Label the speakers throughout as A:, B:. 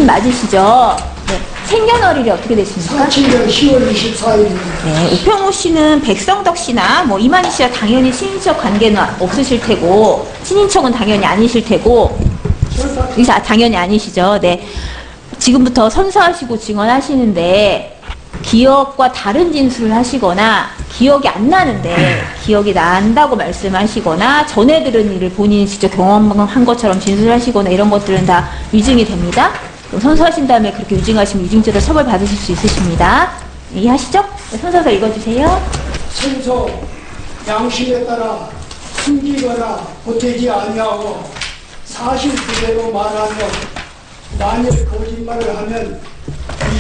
A: 주신 맞으시죠? 네. 생년월일이 어떻게 되십니까?
B: 47년 10월 24일입니다.
A: 네, 우평우 씨는 백성덕 씨나 뭐 이만희 씨와 당연히 친인척 관계는 없으실 테고, 친인척은 당연히 아니실 테고, 의사 당연히 아니시죠. 네. 지금부터 선서하시고 증언하시는데, 기억과 다른 진술을 하시거나, 기억이 안 나는데, 기억이 난다고 말씀하시거나, 전에 들은 일을 본인이 직접 경험한 것처럼 진술하시거나, 이런 것들은 다 위증이 됩니다. 그럼 선서하신 다음에 그렇게 위증하시면 위증죄로 처벌받으실 수 있으십니다. 이해하시죠? 네, 선서서 읽어주세요.
B: 생소 양심에 따라 숨기거나 보태지 아니하고 사실 그대로 말하며 만일 거짓말을 하면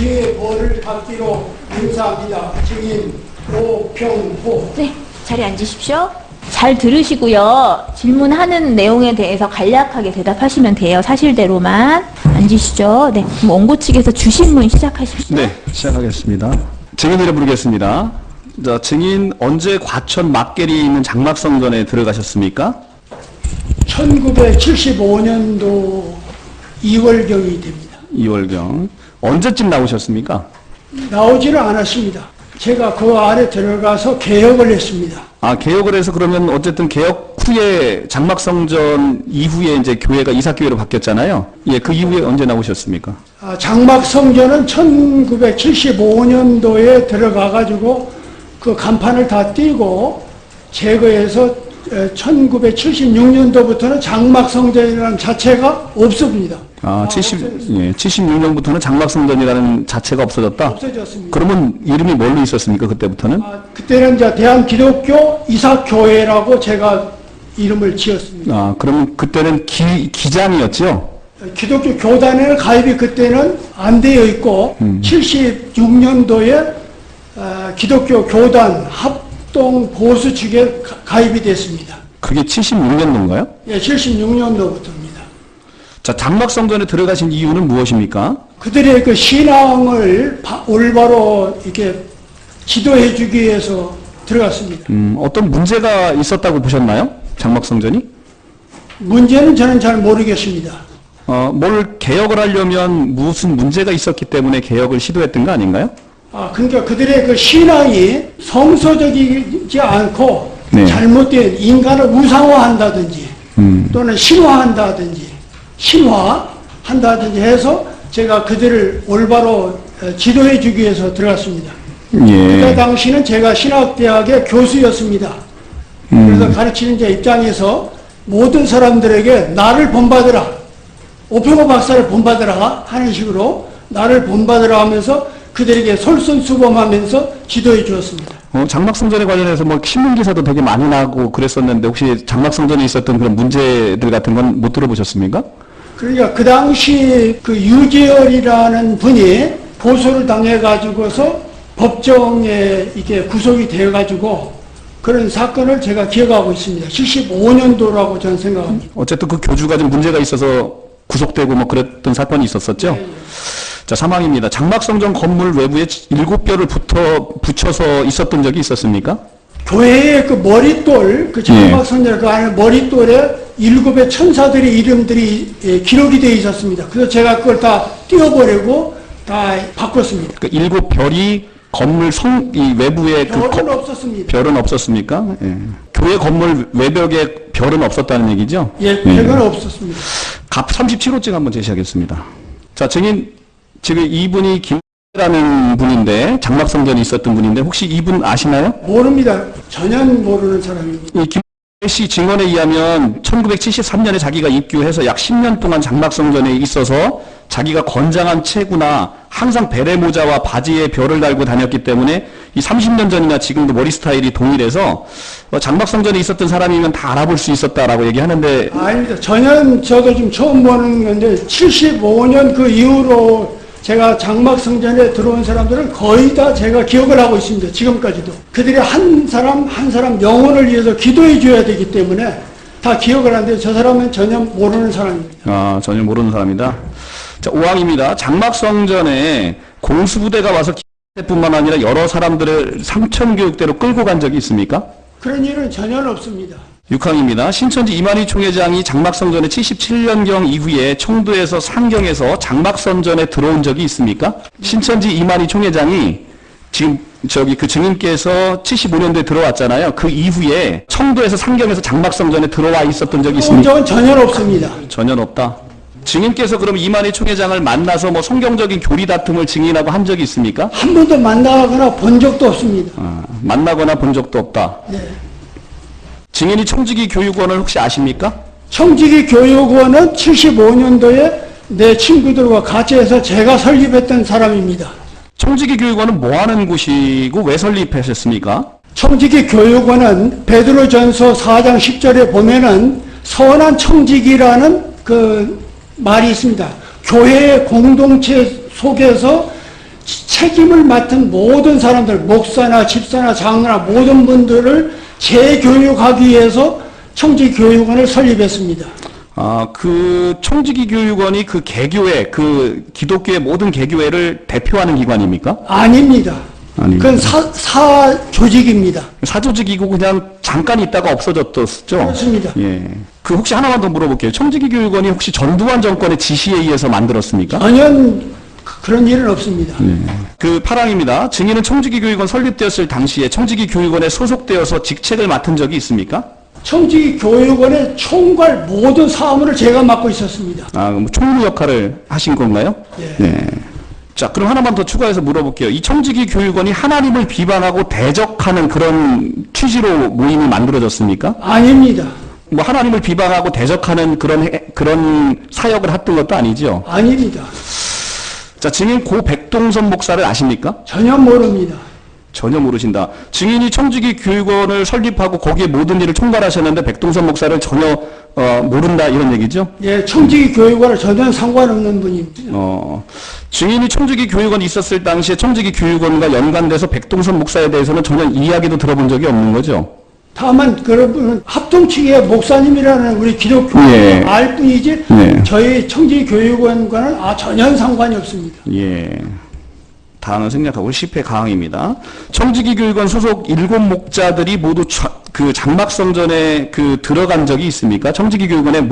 B: 이의 벌을 받기로 맹세합니다. 증인 오평호.
A: 네, 자리에 앉으십시오. 잘 들으시고요. 질문하는 내용에 대해서 간략하게 대답하시면 돼요. 사실대로만. 앉으시죠. 네, 그럼 원고 측에서 주신문 시작하십시오.
C: 네, 시작하겠습니다. 증인으로 부르겠습니다. 자, 증인 언제 과천 막계리에 있는 장막성전에 들어가셨습니까?
B: 1975년도 2월경이 됩니다.
C: 2월경. 언제쯤 나오셨습니까?
B: 나오지는 않았습니다. 제가 그 안에 들어가서 개혁을 했습니다.
C: 아, 개혁을 해서 그러면 어쨌든 개혁 후에 장막성전 이후에 이제 교회가 이삭교회로 바뀌었잖아요. 예, 그 이후에 언제 나오셨습니까?
B: 장막성전은 1975년도에 들어가가지고 그 간판을 다 띄고 제거해서 1976년도부터는 장막성전이라는 자체가 없습니다.
C: 아, 76년부터는 장막성전이라는 자체가 없어졌다?
B: 없어졌습니다.
C: 그러면 이름이 뭘로 있었습니까? 그때부터는?
B: 그때는 이제 대한기독교 이삭교회라고 제가 이름을 지었습니다.
C: 아, 그러면 그때는 기장이었죠?
B: 기독교 교단에는 가입이 그때는 안 되어 있고 76년도에 기독교 교단 합동 보수 측에 가입이 됐습니다.
C: 그게 76년도인가요?
B: 예, 76년도부터입니다.
C: 자, 장막성전에 들어가신 이유는 무엇입니까?
B: 그들의 그 신앙을 올바로 이렇게 지도해 주기 위해서 들어갔습니다.
C: 어떤 문제가 있었다고 보셨나요? 장막성전이?
B: 문제는 저는 잘 모르겠습니다.
C: 뭘 개혁을 하려면 무슨 문제가 있었기 때문에 개혁을 시도했던 거 아닌가요?
B: 그러니까 그들의 그 신앙이 성서적이지 않고
C: 네.
B: 잘못된 인간을 우상화한다든지 또는 신화한다든지 해서 제가 그들을 올바로 지도해 주기 위해서 들어갔습니다.
C: 예.
B: 그때 당시는 제가 신학대학의 교수였습니다. 그래서 가르치는 제 입장에서 모든 사람들에게 나를 본받으라, 오평호 박사를 본받으라 하는 식으로 나를 본받으라 하면서 그들에게 솔선수범하면서 지도해 주었습니다.
C: 장막성전에 관련해서 뭐 신문기사도 되게 많이 나고 그랬었는데 혹시 장막성전에 있었던 그런 문제들 같은 건 못 들어보셨습니까?
B: 그러니까 그 당시 그 유재열이라는 분이 고소를 당해가지고서 법정에 이게 구속이 되어가지고 그런 사건을 제가 기억하고 있습니다. 75년도라고 저는 생각합니다.
C: 어쨌든 그 교주가 좀 문제가 있어서 구속되고 뭐 그랬던 사건이 있었었죠?
B: 네.
C: 자, 사망입니다. 장막성전 건물 외부에 7뼈를 붙여서 있었던 적이 있었습니까?
B: 교회의 그 머릿돌, 그 장막성전 그 안에 머릿돌에 7의 천사들의 이름들이 기록이 되어 있었습니다. 그래서 제가 그걸 다 띄워버리고 다 바꿨습니다.
C: 그 7별이 건물 이 외부에
B: 별은 없었습니다.
C: 별은 없었습니까? 예. 교회 건물 외벽에 별은 없었다는 얘기죠?
B: 예, 별은 없었습니다.
C: 갑 37호증 한번 제시하겠습니다. 자, 증인, 지금 이분이 김라는 분인데, 장막성전에 있었던 분인데, 혹시 이분 아시나요?
B: 모릅니다. 전혀 모르는 사람입니다.
C: 이 김씨 증언에 의하면 1973년에 자기가 입교해서 약 10년 동안 장막성전에 있어서 자기가 건장한 체구나 항상 베레 모자와 바지에 별을 달고 다녔기 때문에 이 30년 전이나 지금도 머리 스타일이 동일해서 장막성전에 있었던 사람이면 다 알아볼 수 있었다라고 얘기하는데.
B: 아닙니다. 전혀 저도 지금 처음 보는 건데 75년 그 이후로 제가 장막성전에 들어온 사람들은 거의 다 제가 기억을 하고 있습니다. 지금까지도. 그들이 한 사람 한 사람 영혼을 위해서 기도해 줘야 되기 때문에 다 기억을 하는데 저 사람은 전혀 모르는 사람입니다.
C: 아, 전혀 모르는 사람이다. 자, 5항입니다. 장막성전에 공수부대가 와서 뿐만 아니라 여러 사람들을 삼천교육대로 끌고 간 적이 있습니까?
B: 그런 일은 전혀 없습니다.
C: 6항입니다. 신천지 이만희 총회장이 장막성전에 77년경 이후에 청도에서 상경에서 장막성전에 들어온 적이 있습니까? 신천지 이만희 총회장이 지금 그 증인께서 75년도에 들어왔잖아요. 그 이후에 청도에서 상경에서 장막성전에 들어와 있었던 적이
B: 온
C: 있습니까?
B: 적은 전혀 없습니다.
C: 전혀 없다. 증인께서 그럼 이만희 총회장을 만나서 뭐 성경적인 교리 다툼을 증인하고 한 적이 있습니까?
B: 한 번도 만나거나 본 적도 없습니다.
C: 만나거나 본 적도 없다.
B: 네.
C: 증인이 청지기 교육원을 혹시 아십니까?
B: 청지기 교육원은 75년도에 내 친구들과 같이 해서 제가 설립했던 사람입니다.
C: 청지기 교육원은 뭐 하는 곳이고 왜 설립하셨습니까?
B: 청지기 교육원은 베드로전서 4장 10절에 보면은 선한 청지기라는 그 말이 있습니다. 교회의 공동체 속에서 책임을 맡은 모든 사람들, 목사나 집사나 장로나 모든 분들을 재교육하기 위해서 청지기 교육원을 설립했습니다.
C: 그 청지기 교육원이 그 개교회, 그 기독교의 모든 개교회를 대표하는 기관입니까?
B: 아닙니다.
C: 아닙니다.
B: 그건 사 조직입니다.
C: 사조직이고 그냥 잠깐 있다가 없어졌었죠?
B: 그렇습니다.
C: 예. 그 혹시 하나만 더 물어볼게요. 청지기 교육원이 혹시 전두환 정권의 지시에 의해서 만들었습니까?
B: 전혀 그런 일은 없습니다.
C: 그 8항입니다. 증인은 청지기 교육원 설립되었을 당시에 청지기 교육원에 소속되어서 직책을 맡은 적이 있습니까?
B: 청지기 교육원의 총괄 모든 사무를 제가 맡고 있었습니다.
C: 그럼 총무 역할을 하신 건가요?
B: 예.
C: 네. 자, 그럼 하나만 더 추가해서 물어볼게요. 이 청지기 교육원이 하나님을 비방하고 대적하는 그런 취지로 모임이 만들어졌습니까?
B: 아닙니다.
C: 뭐 하나님을 비방하고 대적하는 그런 사역을 했던 것도 아니죠?
B: 아닙니다.
C: 자, 증인 고 백동선 목사를 아십니까?
B: 전혀 모릅니다.
C: 전혀 모르신다. 증인이 청지기 교육원을 설립하고 거기에 모든 일을 총괄하셨는데 백동선 목사를 전혀 모른다 이런 얘기죠?
B: 예, 청지기 교육원은 전혀 상관없는 분입니다.
C: 증인이 청지기 교육원이 있었을 당시에 청지기 교육원과 연관돼서 백동선 목사에 대해서는 전혀 이야기도 들어본 적이 없는 거죠?
B: 다만 그런 분은 합동측의 목사님이라는 우리 기독교
C: 예.
B: 알 뿐이지
C: 예.
B: 저희 청지기 교육원과는 전혀 상관이 없습니다.
C: 예. 다음은 생략하고 10회 강항입니다. 청지기 교육원 소속 7목자들이 모두 그 장막성전에 들어간 적이 있습니까? 청지기 교육원에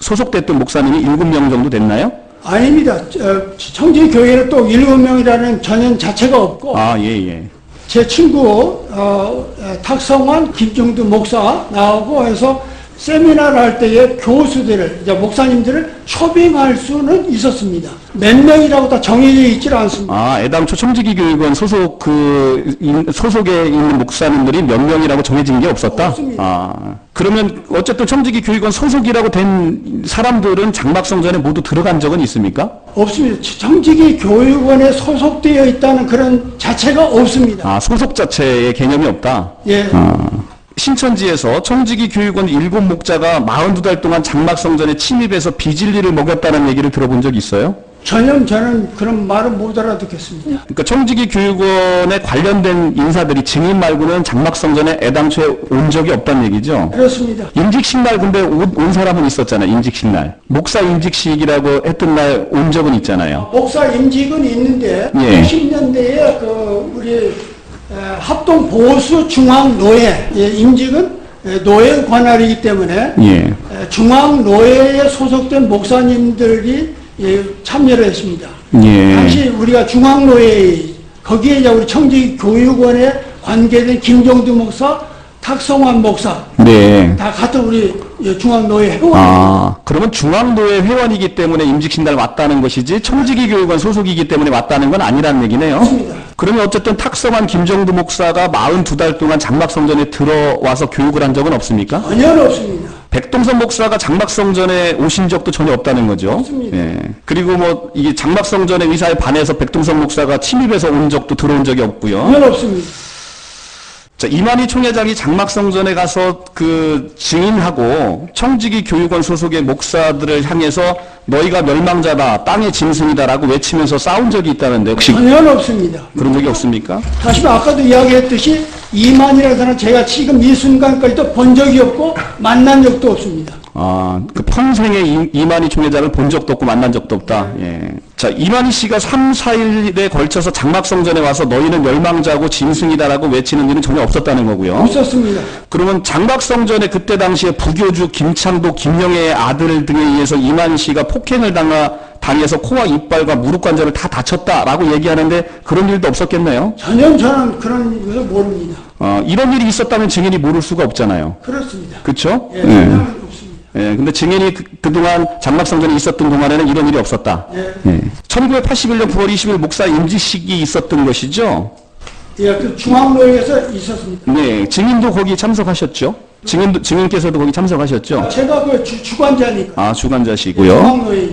C: 소속됐던 목사님이 7명 정도 됐나요?
B: 아닙니다. 청지기 교회는 또 7명이라는 전형 자체가 없고
C: 예.
B: 제 친구 탁성환 김정두 목사 나오고 해서 세미나를 할 때에 교수들을 이제 목사님들을 초빙할 수는 있었습니다. 몇 명이라고 다 정해져 있질 않습니다.
C: 애당초 청지기 교육원 소속에 있는 목사님들이 몇 명이라고 정해진 게 없었다?
B: 없습니다.
C: 그러면 어쨌든 청지기 교육원 소속이라고 된 사람들은 장막성전에 모두 들어간 적은 있습니까?
B: 없습니다. 청지기 교육원에 소속되어 있다는 그런 자체가 없습니다.
C: 소속 자체의 개념이 없다?
B: 예.
C: 신천지에서 청지기 교육원 7목자가 42달 동안 장막성전에 침입해서 비진리를 먹였다는 얘기를 들어본 적 있어요?
B: 전혀 저는 그런 말을 못 알아듣겠습니다.
C: 그러니까 청지기 교육원에 관련된 인사들이 증인 말고는 장막성전에 애당초에 온 적이 없다는 얘기죠?
B: 그렇습니다.
C: 임직식 날 근데 온 사람은 있었잖아요. 임직식 날. 목사 임직식이라고 했던 날 온 적은 있잖아요.
B: 목사 임직은 있는데
C: 예.
B: 90년대에 우리 합동 보수 중앙 노예 임직은 노예 관할이기 때문에
C: 예.
B: 중앙 노예에 소속된 목사님들이 참여를 했습니다.
C: 예.
B: 당시 우리가 중앙 노예 거기에 이제 우리 청지기 교육원에 관계된 김정두 목사, 탁성환 목사
C: 네.
B: 다 같은 우리 중앙 노예 회원.
C: 그러면 중앙노회 회원이기 때문에 임직신날 왔다는 것이지 청지기 교육원 소속이기 때문에 왔다는 건 아니라는 얘기네요.
B: 맞습니다.
C: 그러면 어쨌든 탁성환 김정두 목사가 42달 동안 장막성전에 들어와서 교육을 한 적은 없습니까?
B: 전혀 없습니다.
C: 백동선 목사가 장막성전에 오신 적도 전혀 없다는 거죠.
B: 없습니다.
C: 예. 그리고 뭐 이게 장막성전의 의사에 반해서 백동선 목사가 침입해서 온 적도 들어온 적이 없고요.
B: 전혀 없습니다.
C: 자, 이만희 총회장이 장막성전에 가서 증인하고 청지기 교육원 소속의 목사들을 향해서 너희가 멸망자다, 땅의 짐승이다라고 외치면서 싸운 적이 있다는데 혹시
B: 전혀 없습니다.
C: 그런 적이 없습니까?
B: 다시 아까도 이야기했듯이 이만이라는 사람 제가 지금 이 순간까지도 본 적이 없고 만난 적도 없습니다.
C: 그 평생에 이만희 총회장을 본 적도 없고 만난 적도 없다. 예. 자, 이만희 씨가 3, 4일에 걸쳐서 장막성전에 와서 너희는 멸망자고 짐승이다라고 외치는 일은 전혀 없었다는 거고요.
B: 없었습니다.
C: 그러면 장막성전에 그때 당시에 부교주 김창도, 김영애의 아들 등에 의해서 이만희 씨가 폭행을 당해서 코와 이빨과 무릎 관절을 다 다쳤다라고 얘기하는데 그런 일도 없었겠네요.
B: 전혀 저는 그런 것을 모릅니다.
C: 이런 일이 있었다면 증인이 모를 수가 없잖아요.
B: 그렇습니다.
C: 그렇죠?
B: 예, 전혀 없습니다.
C: 예, 근데 증인이 그동안 장막성전에 있었던 동안에는 이런 일이 없었다.
B: 예.
C: 1981년 9월 20일 목사 임직식이 있었던 것이죠.
B: 예, 그 중앙로에서 있었습니다.
C: 네, 증인도 거기 참석하셨죠? 증인께서도 거기 참석하셨죠?
B: 제가 그 주관자니까.
C: 주관자시고요.
B: 중앙로에.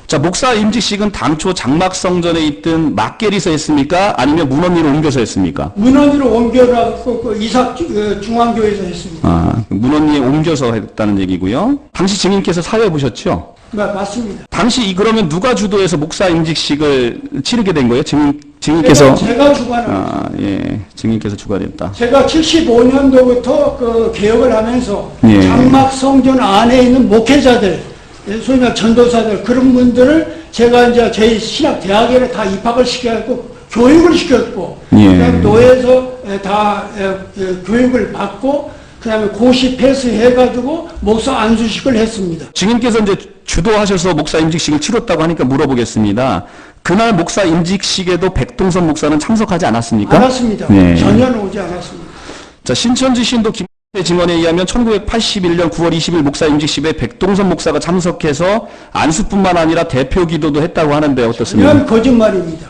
C: 자, 목사 임직식은 당초 장막성전에 있던 막계리서 했습니까? 아니면 문헌리로 옮겨서 했습니까?
B: 문헌리로 옮겨라고 그 이삭 중앙교회에서 했습니다.
C: 문헌리에 옮겨서 했다는 얘기고요. 당시 증인께서 사회 보셨죠?
B: 네, 맞습니다.
C: 당시 그러면 누가 주도해서 목사 임직식을 치르게 된 거예요? 증인께서?
B: 제가 주관을.
C: 예, 증인께서 주관했다.
B: 제가 75년도부터 그 개혁을 하면서
C: 예.
B: 장막성전 안에 있는 목회자들, 소위 말해 전도사들 그런 분들을 제가 이제 저희 신학 대학에 다 입학을 시켰고 교육을 시켰고
C: 예.
B: 그다음에 노예에서 다 교육을 받고 그다음에 고시 패스해가지고 목사 안수식을 했습니다.
C: 증인께서 이제 주도하셔서 목사 임직식을 치렀다고 하니까 물어보겠습니다. 그날 목사 임직식에도 백동선 목사는 참석하지 않았습니까?
B: 않았습니다.
C: 네.
B: 전혀 오지 않았습니다.
C: 자, 신천지 신도 김태 증언에 의하면 1981년 9월 20일 목사 임직식에 백동선 목사가 참석해서 안수뿐만 아니라 대표 기도도 했다고 하는데 어떻습니까?
B: 이건 거짓말입니다.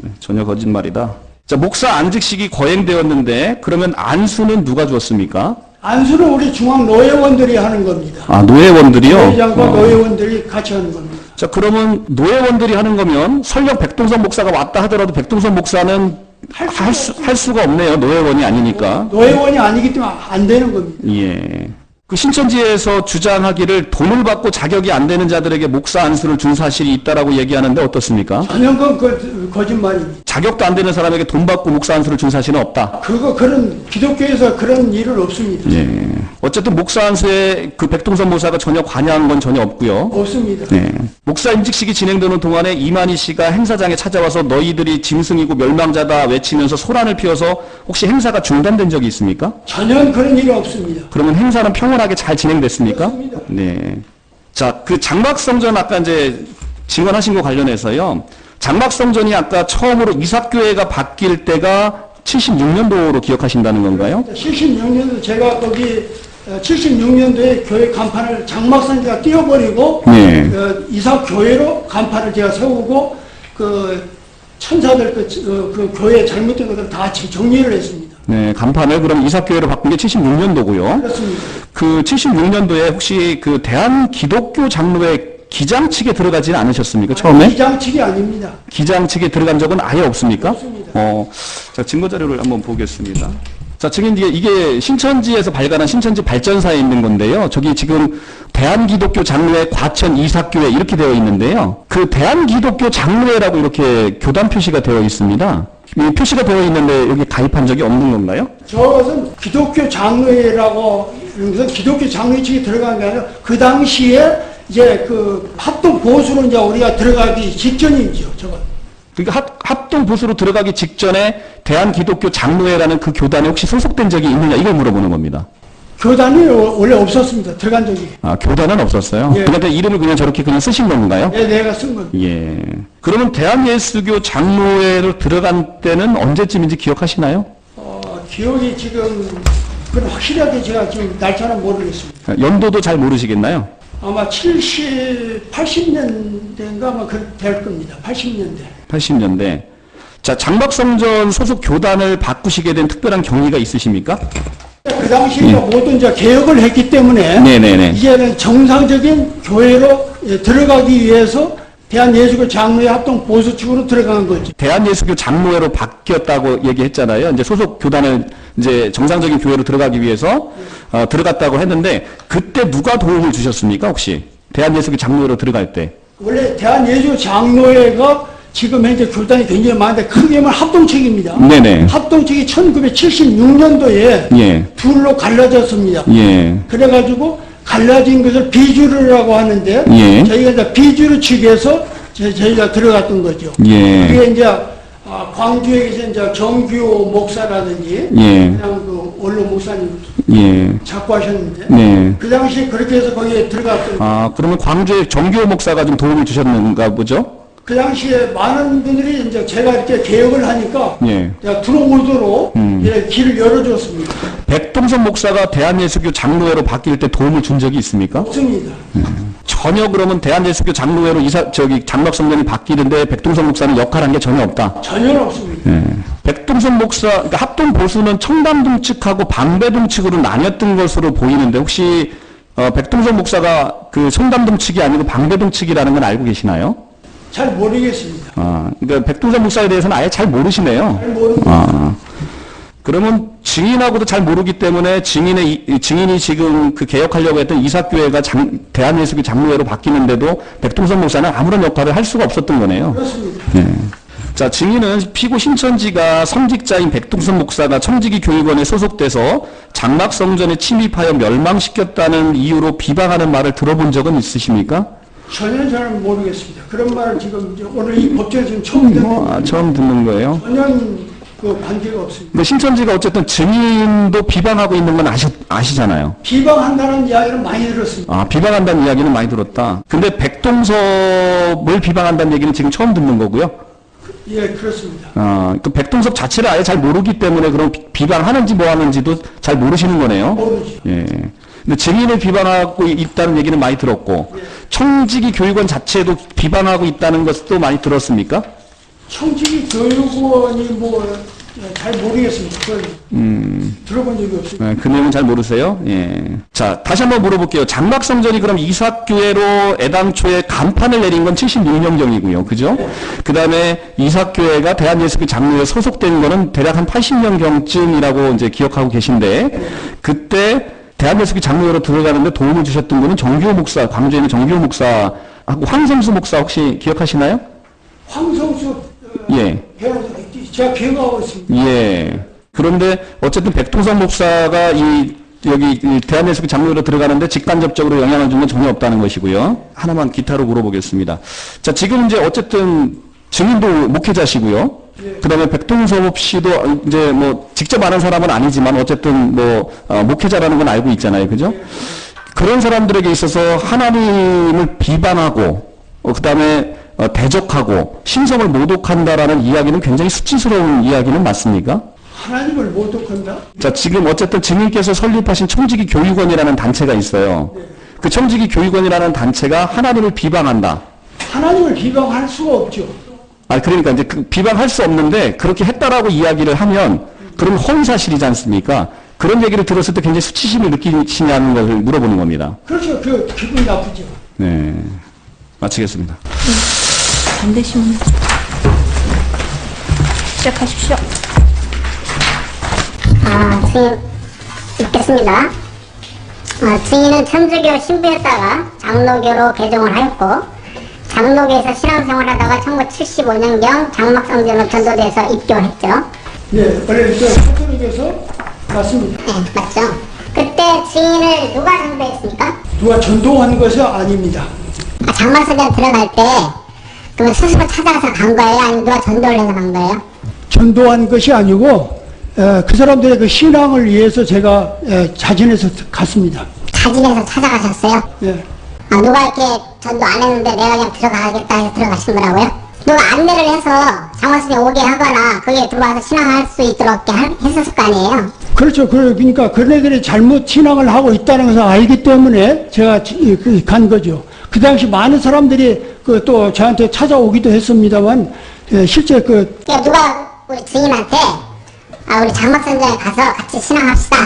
C: 네, 전혀 거짓말이다. 자, 목사 안직식이 거행되었는데 그러면 안수는 누가 주었습니까?
B: 안수는 우리 중앙 노예원들이 하는 겁니다.
C: 노예원들이요?
B: 노회장과 노예원들이 같이 하는 겁니다.
C: 자, 그러면 노예원들이 하는 거면 설령 백동선 목사가 왔다 하더라도 백동선 목사는 할 수가 없네요. 노예원이 아니니까.
B: 노예원이 아니기 때문에 안 되는 겁니다.
C: 예. 그 신천지에서 주장하기를 돈을 받고 자격이 안 되는 자들에게 목사 안수를 준 사실이 있다라고 얘기하는데 어떻습니까?
B: 전혀 그 거짓말입니다.
C: 자격도 안 되는 사람에게 돈 받고 목사 안수를 준 사실은 없다.
B: 그런 기독교에서 그런 일은 없습니다.
C: 예. 어쨌든 목사 안수에 그 백동선 목사가 전혀 관여한 건 전혀 없고요.
B: 없습니다.
C: 네. 목사 임직식이 진행되는 동안에 이만희 씨가 행사장에 찾아와서 너희들이 짐승이고 멸망자다 외치면서 소란을 피워서 혹시 행사가 중단된 적이 있습니까?
B: 전혀 그런 일은 없습니다.
C: 그러면 행사는 평온하게 잘 진행됐습니까?
B: 그렇습니다.
C: 네. 자, 그 장막성전 아까 이제 증언하신 거 관련해서요. 장막성전이 아까 처음으로 이삭교회가 바뀔 때가 76년도로 기억하신다는 건가요?
B: 76년도 제가 거기 76년도에 교회 간판을 장막성제가 띄워버리고
C: 네.
B: 이삭교회로 간판을 제가 세우고 그 천사들 그 교회 잘못된 것들 다 정리를 했습니다.
C: 네, 간판을 그럼 이삭교회로 바꾼 게 76년도고요.
B: 그렇습니다.
C: 그 76년도에 혹시 그 대한기독교 장로회 기장 측에 들어가지는 않으셨습니까? 처음에?
B: 기장 측이 아닙니다.
C: 기장 측에 들어간 적은 아예 없습니까?
B: 없습니다.
C: 자, 증거 자료를 한번 보겠습니다. 자, 증인 이게 신천지에서 발간한 신천지 발전사에 있는 건데요. 저기 지금 대한기독교 장로회 과천 이삭교회 이렇게 되어 있는데요. 그 대한기독교 장로회라고 이렇게 교단 표시가 되어 있습니다. 이 표시가 되어 있는데 여기 가입한 적이 없는 건가요?
B: 저것은 기독교 장로회라고 그래서 기독교 장로회 측이 들어간 게 아니라 그 당시에 이제 그 합동 보수로 이제 우리가 들어가기 직전이죠. 저건.
C: 그러니까 합동 보수로 들어가기 직전에 대한기독교 장로회라는 그 교단에 혹시 소속된 적이 있느냐 이걸 물어보는 겁니다.
B: 교단이 원래 없었습니다. 들어간 적이.
C: 교단은 없었어요?
B: 예.
C: 그러니까 이름을 그냥 저렇게 그냥 쓰신 건가요?
B: 네, 내가 쓴 겁니다.
C: 예. 그러면 대한예수교 장로회로 들어간 때는 언제쯤인지 기억하시나요?
B: 기억이 지금 그건 확실하게 제가 지금 날짜는 모르겠습니다.
C: 연도도 잘 모르시겠나요?
B: 아마 80년대인가 아마 될 겁니다. 80년대.
C: 80년대. 자, 장막성전 소속 교단을 바꾸시게 된 특별한 경위가 있으십니까?
B: 그 당시에 모든 이제 개혁을 했기 때문에
C: 네네네.
B: 이제는 정상적인 교회로 들어가기 위해서 대한예수교 장로회 합동 보수 측으로 들어간 거죠.
C: 대한예수교 장로회로 바뀌었다고 얘기했잖아요. 이제 소속 교단을 이제 정상적인 교회로 들어가기 위해서 들어갔다고 했는데 그때 누가 도움을 주셨습니까? 혹시 대한예수교 장로회로 들어갈 때?
B: 원래 대한예수교 장로회가 지금 현재 교단이 굉장히 많은데 크게 말하면 합동책입니다.
C: 네네.
B: 합동책이 1976년도에
C: 예.
B: 둘로 갈라졌습니다.
C: 예.
B: 그래가지고 갈라진 것을 비주류라고 하는데
C: 예.
B: 저희가 이제 비주류 측에서 저희가 들어갔던 거죠.
C: 예.
B: 그게 이제 광주에 계신 이제 정규호 목사라든지
C: 예.
B: 그냥 그 원로 목사님
C: 예.
B: 자꾸 하셨는데
C: 네.
B: 그 당시에 그렇게 해서 거기에 들어갔던
C: 아, 그러면 광주에 정규호 목사가 좀 도움을 주셨는가 보죠?
B: 그 당시에 많은 분들이 이제 제가 이렇게 개혁을 하니까
C: 예.
B: 제가 들어오도록 이렇게 길을 열어줬습니다.
C: 백동선 목사가 대한예수교 장로회로 바뀔 때 도움을 준 적이 있습니까?
B: 없습니다.
C: 전혀 그러면 대한예수교 장로회로 장막성전이 바뀌는데 백동선 목사는 역할한 게 전혀 없다.
B: 전혀 없습니다.
C: 예. 백동선 목사, 그러니까 합동 보수는 청담동 측하고 방배동 측으로 나뉘었던 것으로 보이는데 혹시 백동선 목사가 그 청담동 측이 아니고 방배동 측이라는 건 알고 계시나요?
B: 잘 모르겠습니다.
C: 아, 그러니까 백동선 목사에 대해서는 아예 잘 모르시네요.
B: 잘 모릅니다.
C: 아, 그러면 증인하고도 잘 모르기 때문에 증인이 지금 그 개혁하려고 했던 이삭교회가 대한예수교 장로회로 바뀌는데도 백동선 목사는 아무런 역할을 할 수가 없었던 거네요.
B: 그렇습니다.
C: 예. 자, 증인은 피고 신천지가 성직자인 백동선 목사가 청지기 교육원에 소속돼서 장막성전에 침입하여 멸망시켰다는 이유로 비방하는 말을 들어본 적은 있으십니까?
B: 전혀 저는 모르겠습니다. 그런 말을 지금 이제 오늘 이 법정에서 지금 처음 듣는
C: 처음 듣는 거예요.
B: 전혀 그 관계가 없습니다.
C: 근데 신천지가 어쨌든 증인도 비방하고 있는 건 아시잖아요.
B: 비방한다는 이야기를 많이 들었습니다.
C: 아, 비방한다는 이야기는 많이 들었다. 근데 백동섭을 비방한다는 얘기는 지금 처음 듣는 거고요.
B: 예, 그렇습니다.
C: 그 백동섭 자체를 아예 잘 모르기 때문에 그럼 비방하는지 뭐 하는지도 잘 모르시는 거네요.
B: 모르죠.
C: 예. 근데 증인을 비방하고 있다는 얘기는 많이 들었고,
B: 예.
C: 청지기 교육원 자체도 비방하고 있다는 것도 많이 들었습니까?
B: 청지기 교육원이 뭐 잘 모르겠습니다. 그걸 들어본 적이 없습니다.
C: 네, 그 내용은 잘 모르세요? 예. 자, 다시 한번 물어볼게요. 장막성전이 그럼 이삭교회로 애당초에 간판을 내린 건 76년경이고요. 그죠? 그 다음에 이삭교회가 대한예수교 장로회 소속된 거는 대략 한 80년경쯤이라고 이제 기억하고 계신데, 그때 대한예수교 장로회로 들어가는데 도움을 주셨던 분은 정규호 목사, 광주에 있는 정규호 목사하고 황성수 목사 혹시 기억하시나요?
B: 황성수
C: 예.
B: 변호사, 제가 기억하고 있습니다.
C: 예. 그런데 어쨌든 백동선 목사가 여기 대한예수교 장로회로 들어가는데 직간접적으로 영향을 준 건 전혀 없다는 것이고요. 하나만 기타로 물어보겠습니다. 자, 지금 이제 어쨌든 증인도 목회자시고요. 그 다음에 백동섭 씨도 이제 뭐 직접 아는 사람은 아니지만 어쨌든 뭐 목회자라는 건 알고 있잖아요. 그죠? 그런 사람들에게 있어서 하나님을 비방하고 그 다음에 대적하고 신성을 모독한다라는 이야기는 굉장히 수치스러운 이야기는 맞습니까?
B: 하나님을 모독한다?
C: 자, 지금 어쨌든 증인께서 설립하신 청지기 교육원이라는 단체가 있어요. 그 청지기 교육원이라는 단체가 하나님을 비방한다.
B: 하나님을 비방할 수가 없죠.
C: 그러니까 이제 그 비방할 수 없는데 그렇게 했다라고 이야기를 하면 그럼 허위사실이지 않습니까? 그런 얘기를 들었을 때 굉장히 수치심을 느끼시냐는 것을 물어보는 겁니다.
B: 그렇죠. 그 기분이 나쁘죠.
C: 네. 마치겠습니다.
A: 반대시면 시작하십시오.
D: 증인 읽겠습니다. 증인은 천주교 신부였다가 장로교로 개종을 하였고 장로교에서 신앙생활하다가 1975년경 장막성전으로 전도돼서 입교했죠.
B: 네, 원래 카톨릭에서 맞습니다.
D: 네, 맞죠. 그때 증인을 누가 전도했습니까?
B: 누가 전도한 것이 아닙니다.
D: 장막성전 들어갈 때 그러면 스스로 찾아가서 간 거예요? 아니면 누가 전도를 해서 간 거예요?
B: 전도한 것이 아니고 그 사람들의 그 신앙을 위해서 제가 자진해서 갔습니다.
D: 자진해서 찾아가셨어요?
B: 네.
D: 누가 이렇게 전도 안 했는데 내가 그냥 들어가겠다 해서 들어가신 거라고요? 누가 안내를 해서 장화수에 오게 하거나 거기에 들어와서 신앙할 수 있도록 했었을 거 아니에요?
B: 그렇죠. 그러니까 그네들이 잘못 신앙을 하고 있다는 것을 알기 때문에 제가 간 거죠. 그 당시 많은 사람들이 또 저한테 찾아오기도 했습니다만 실제
D: 그러니까 누가 우리 증인한테 우리 장막성전에 가서 같이 신앙합시다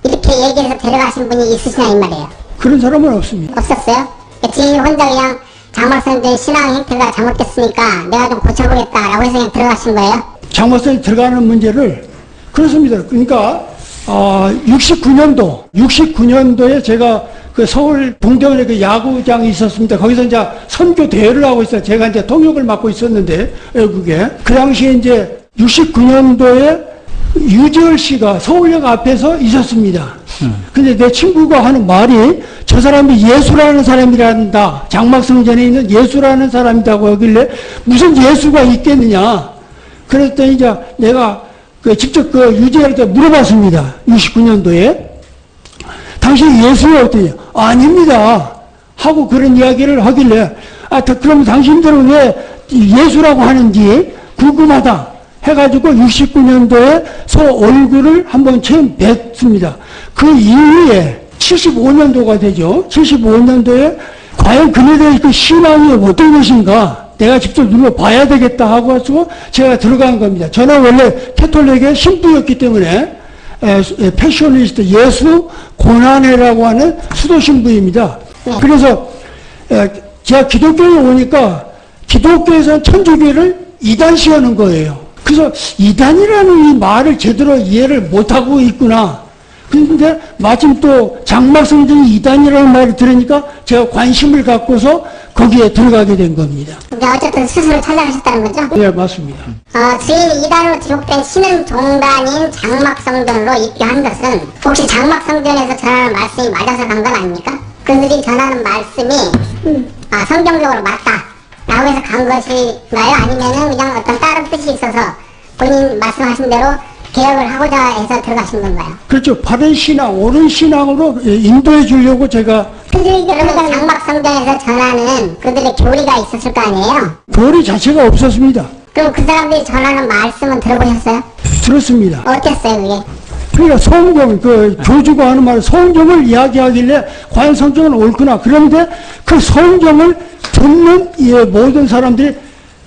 D: 이렇게 얘기해서 데려가신 분이 있으시냐 이 말이에요.
B: 그런 사람은 없습니다.
D: 없었어요? 그러니까 증인 혼자 그냥 장막성전 신앙 행태가 잘못됐으니까 내가 좀 고쳐보겠다라고 해서 그냥 들어가신 거예요?
B: 장막성에 들어가는 문제를 그렇습니다. 그러니까 69년도에 제가 그 서울 동대원에 그 야구장이 있었습니다. 거기서 이제 선교 대회를 하고 있어요. 제가 이제 통역을 맡고 있었는데, 외국에. 그 당시에 이제 69년도에 유재열 씨가 서울역 앞에서 있었습니다. 근데 내 친구가 하는 말이 저 사람이 예수라는 사람이란다. 장막성전에 있는 예수라는 사람이라고 하길래 무슨 예수가 있겠느냐. 그랬더니 이제 내가 직접 유재열한테 물어봤습니다. 69년도에. 당신이 예수예요? 어떠냐? 아닙니다. 하고 그런 이야기를 하길래 그럼 당신들은 왜 예수라고 하는지 궁금하다. 해가지고 69년도에 서 얼굴을 한번 처음 뵀습니다. 그 이후에 75년도가 되죠. 75년도에 과연 그녀들의 그 신앙이 어떤 것인가 내가 직접 눌러봐야 되겠다 하고 해서 제가 들어간 겁니다. 저는 원래 캐톨릭의 신부였기 때문에 패셔니스트 예수 고난회라고 하는 수도 신부입니다. 그래서 제가 기독교에 오니까 기독교에서는 천주교를 이단시하는 거예요. 그래서 이단이라는 이 말을 제대로 이해를 못하고 있구나. 그런데 마침 또 장막성전이 이단이라는 말을 들으니까 제가 관심을 갖고서 거기에 들어가게 된 겁니다.
D: 근데 어쨌든 스스로 찾아가셨다는 거죠?
B: 네, 맞습니다.
D: 주인 이단으로 기록된 신흥 종단인 장막성전으로 입교한 것은 혹시 장막성전에서 전하는 말씀이 맞아서 간 건 아닙니까? 그들이 전하는 말씀이 성경적으로 맞다 라고 해서 간 것인가요? 아니면은 그냥 어떤 다른 뜻이 있어서 본인 말씀하신 대로 개혁을 하고자 해서 들어가신 건가요?
B: 그렇죠. 바른 신앙, 옳은 신앙으로 인도해 주려고 제가.
D: 그러면 장막성전에서 전하는 그들의 교리가 있었을 거 아니에요?
B: 교리 자체가 없었습니다.
D: 그럼 그 사람들이 전하는 말씀은 들어보셨어요?
B: 들었습니다.
D: 어땠어요 그게?
B: 그러니까 성경, 교주가 하는 말, 성경을 이야기하길래 과연 성경은 옳구나. 그런데 그 성경을 듣는 모든 사람들이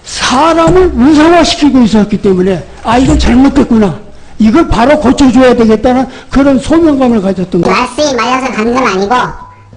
B: 사람을 우상화시키고 있었기 때문에 이건 잘못됐구나. 이걸 바로 고쳐줘야 되겠다는 그런 소명감을 가졌던 거예요.
D: 말씀이 맞아서 간 건 아니고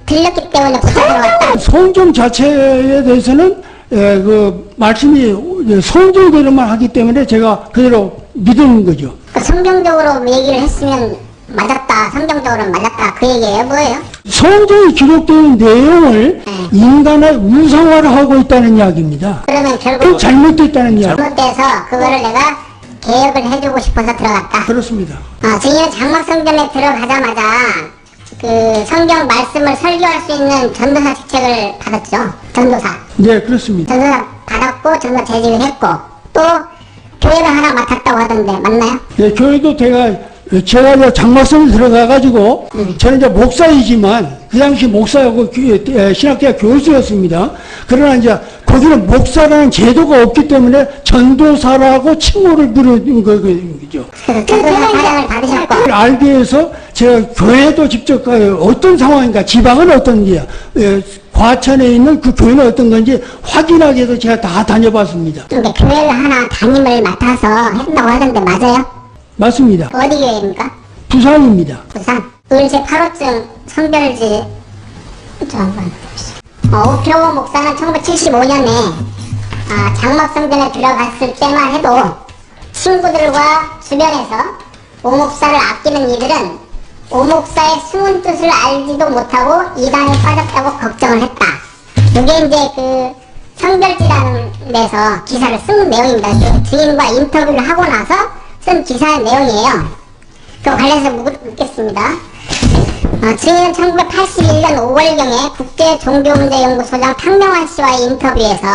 D: 들렸기 때문에 고쳐주러 왔다.
B: 성경 자체에 대해서는 그 말씀이 성경대로만 하기 때문에 제가 그대로 믿는 거죠.
D: 성경적으로 얘기를 했으면 맞았다, 성경적으로는 맞았다 그 얘기예요? 뭐예요?
B: 성경에 기록된 내용을 인간의 우상화를 하고 있다는 이야기입니다.
D: 그러면
B: 그
D: 결국
B: 잘못됐다는 이야기.
D: 잘못돼서 그거를 내가 개혁을 해주고 싶어서 들어갔다.
B: 그렇습니다.
D: 증인은 장막성전에 들어가자마자 그 성경 말씀을 설교할 수 있는 전도사 직책을 받았죠. 전도사.
B: 네, 그렇습니다.
D: 전도사 받았고 전도 재직을 했고 또 교회를 하나 맡았다고 하던데 맞나요?
B: 네, 교회도 제가 이제 장막성에 들어가가지고 저는 이제 목사이지만 그 당시 목사하고 신학대학 교수였습니다. 그러나 이제 거기는 목사라는 제도가 없기 때문에 전도사라고 칭호를 부르는 거죠.
D: 그래서 전도사 사령을 받으셨고
B: 알기 위해서 제가 교회도 직접 어떤 상황인가, 지방은 어떤지, 과천에 있는 그 교회는 어떤 건지 확인하기 위해서 제가 다 다녀봤습니다.
D: 근데 교회를 하나 담임을 맡아서 했다고 하던데 맞아요?
B: 맞습니다.
D: 어디 교회입니까?
B: 부산입니다.
D: 부산 을제 8호증 성별지 오표호 목사는 1975년에 장막성전에 들어갔을 때만 해도 친구들과 주변에서 오 목사를 아끼는 이들은 오 목사의 숨은 뜻을 알지도 못하고 이단에 빠졌다고 걱정을 했다. 이게 이제 그 성별지라는 데서 기사를 쓴 내용입니다. 주인과 인터뷰를 하고 나서 쓴 기사의 내용이에요. 그 관련해서 묻겠습니다. 증인은 1981년 5월경에 국제종교문제연구소장 탕명환 씨와의 인터뷰에서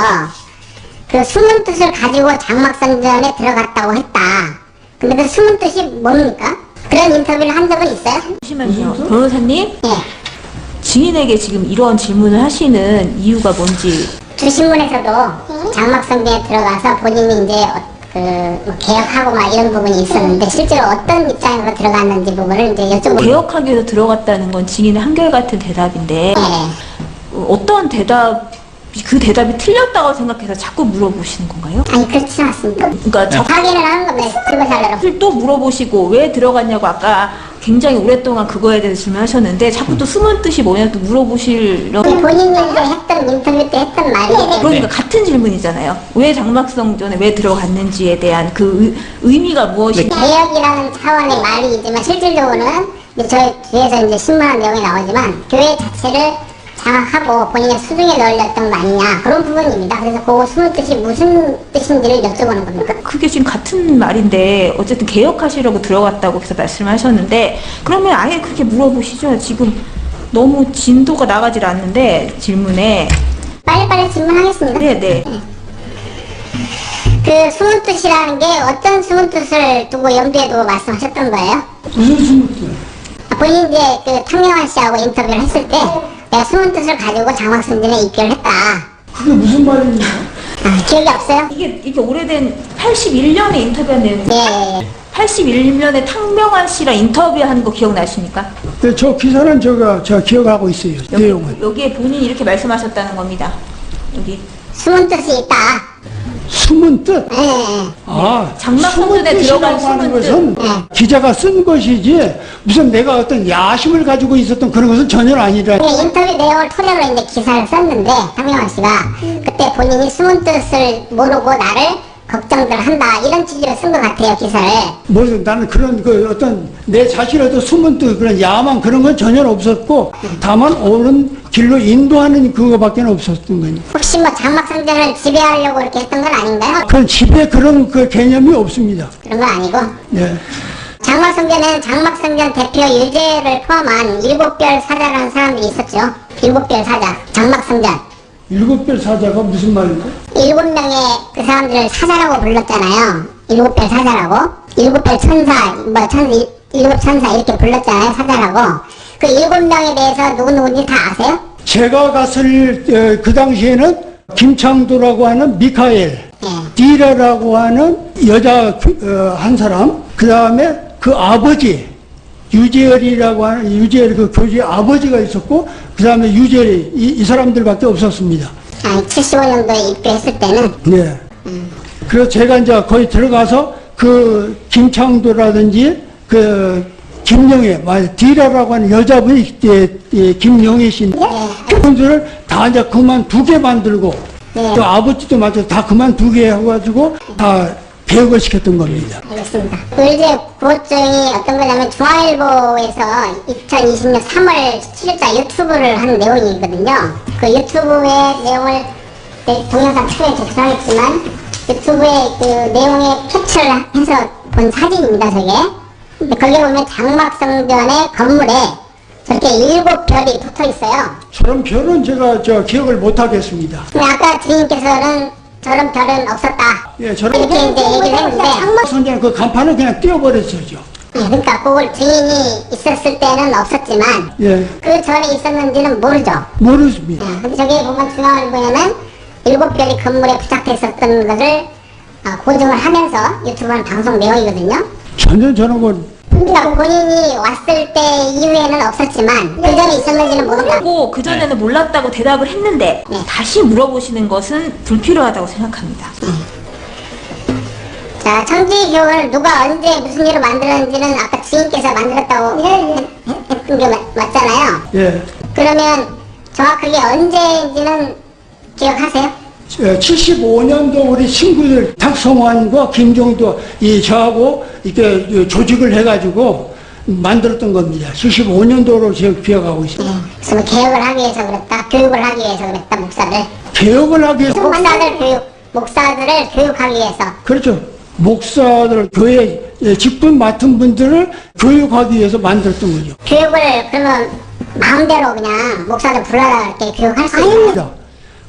D: 그 숨은 뜻을 가지고 장막성전에 들어갔다고 했다. 근데 그 숨은 뜻이 뭡니까? 그런 인터뷰를 한 적은 있어요?
A: 잠시만요. 변호사님,
D: 예.
A: 증인에게 지금 이런 질문을 하시는 이유가 뭔지.
D: 주신문에서도 장막성전에 들어가서 본인이 이제 뭐 개혁하고 막 이런 부분이 있었는데 실제로 어떤 입장으로 들어갔는지 부분을 이제 여쭤보고.
A: 개혁하기 위해서 들어갔다는 건 증인의 한결같은 대답인데 어떤 그 대답이 틀렸다고 생각해서 자꾸 물어보시는 건가요?
D: 아니 그렇지 않습니다.
A: 그러니까
D: 확인을 하는 겁니다. 들어가려고.
A: 또 물어보시고 왜 들어갔냐고 아까 굉장히 오랫동안 그거에 대해서 질문하셨는데 자꾸 또 숨은 뜻이 뭐냐 또 물어보시려고.
D: 본인이 이제 했던 인터뷰 때 했던 말이
A: 그러니까 같은 질문이잖아요. 왜 장막성전에 왜 들어갔는지에 대한 그 의미가 무엇인가.
D: 개혁이라는 차원의 말이지만 실질적으로는 이제 저희 뒤에서 이제 신문한 내용이 나오지만 교회 자체를 장악하고 본인의 수중에 넣으렸던 거 아니냐 그런 부분입니다. 그래서 그 숨은 뜻이 무슨 뜻인지를 여쭤보는 겁니다.
A: 그게 지금 같은 말인데 어쨌든 개혁하시려고 들어갔다고 해서 말씀하셨는데 그러면 아예 그렇게 물어보시죠. 지금 너무 진도가 나가질 않는데 질문에.
D: 빨리빨리 질문하겠습니다.
A: 네네.
D: 그 숨은 뜻이라는 게 어떤 숨은 뜻을 두고 염두에 두고 말씀하셨던 거예요?
B: 무슨 숨을
D: 본인 이제 그 탕명환 씨하고 인터뷰를 했을 때 내가 숨은 뜻을 가지고 장막성전에 입교를 했다.
B: 그게 무슨 말입니까?
D: 기억이 없어요?
A: 이게 오래된 81년에 인터뷰한 내용인데
D: 예.
A: 81년에 탕명환 씨랑 인터뷰한 거 기억나십니까?
B: 네, 저 기사는 제가 기억하고 있어요. 내용은.
A: 여기에 본인이 이렇게 말씀하셨다는 겁니다. 여기
D: 숨은 뜻이 있다.
B: 숨은 뜻.
D: 예.
A: 장막성전에 들어간
B: 뜻이라고 하는
A: 숨은 뜻.
B: 것은 기자가 쓴 것이지 무슨 내가 어떤 야심을 가지고 있었던 그런 것은 전혀 아니라.
D: 인터뷰 내용을 토대로 이제 기사를 썼는데 탕명환 씨가 그때 본인이 숨은 뜻을 모르고 나를 걱정들 한다 이런 취지로 쓴 것 같아요 기사를.
B: 무슨 나는 그런 그 어떤 내 자신에도 숨은 뜻 그런 야망 그런 건 전혀 없었고 다만 옳은 길로 인도하는 그거밖에 없었던 거니까.
D: 혹시 뭐 장막성전을 지배하려고 이렇게 했던 건 아닌가요?
B: 그런 집에 그런 그 개념이 없습니다.
D: 그런 건 아니고
B: 네.
D: 장막성전에는 장막성전 대표 유재를 포함한 7별 사자라는 사람들이 있었죠. 7별 사자 장막성전
B: 7별 사자가 무슨 말인가?
D: 7명의 그 사람들을 사자라고 불렀잖아요. 7별 사자라고. 7별 천사, 일곱 천사 이렇게 불렀잖아요. 사자라고. 그 7명에 대해서 누구누군지 다 아세요?
B: 제가 갔을 그 당시에는 김창도라고 하는 미카엘,
D: 예.
B: 디라라고 하는 여자 한 사람, 그 다음에 그 아버지 유재열이라고 하는 유재열 그 교주의 아버지가 있었고 그 다음에 유재열이 이 사람들밖에 없었습니다.
D: 75년도에 입교했을 때는.
B: 네. 그래서 제가 이제 거기 들어가서 그 김창도라든지 그 김영애, 디라라고 하는 여자분이 김영애 씨인데 그분들을 다 이제 그만두게 만들고
D: 네.
B: 또 아버지도 마찬가지로 다 그만두게 해가지고 다 개혁을 시켰던 겁니다.
D: 알겠습니다. 의제 구호증이 어떤 거냐면 중앙일보에서 2020년 3월 17일자 유튜브를 한 내용이거든요. 그 유튜브의 내용을 동영상 초에 작성했지만 유튜브에 그 내용에 캡처를 해서 본 사진입니다. 저게. 근데 거기에 보면 장막성전의 건물에 저렇게 7별이 붙어 있어요.
B: 저런 별은 제가 기억을 못 하겠습니다.
D: 근데 아까 주인께서는 저런 별은 없었다.
B: 예, 저런
D: 이렇게 이제 얘기를 했는데
B: 선전 그 간판을 그냥 띄워버렸었죠.
D: 그러니까 그걸 주인이 있었을 때는 없었지만
B: 예,
D: 그 전에 있었는지는 모르죠.
B: 모르습니다.
D: 근데 저기 보면 중앙일보에는 7별이 건물에 부착돼 있었던 것을 고증을 하면서 유튜브하는 방송 내용이거든요.
B: 전혀 저런 건
D: 그러니까 본인이 왔을 때 이후에는 없었지만 그 전에 있었는지는 모른다.
A: 그리고 그전에는 몰랐다고 대답을 했는데 다시 물어보시는 것은 불필요하다고 생각합니다.
D: 자, 청지교를 누가 언제 무슨 일로 만들었는지는 아까 주인께서 만들었다고 했던 게 맞잖아요.
B: 예,
D: 그러면 정확하게 언제인지는 기억하세요?
B: 75년도 우리 친구들 탁성환과 김종도 저하고 이렇게 조직을 해가지고 만들었던 겁니다. 75년도로 제가 기억하고 있습니다.
D: 그래서 뭐 개혁을 하기 위해서 그랬다, 교육을 하기 위해서 그랬다, 목사를.
B: 개혁을 하기 위해서
D: 목사들을 교육하기 위해서.
B: 그렇죠. 목사들 교회 직분 맡은 분들을 교육하기 위해서 만들었던 거죠.
D: 교육을 그러면 마음대로 그냥 목사들 불러라 이렇게 교육할 수 있나요?
B: 아닙니다.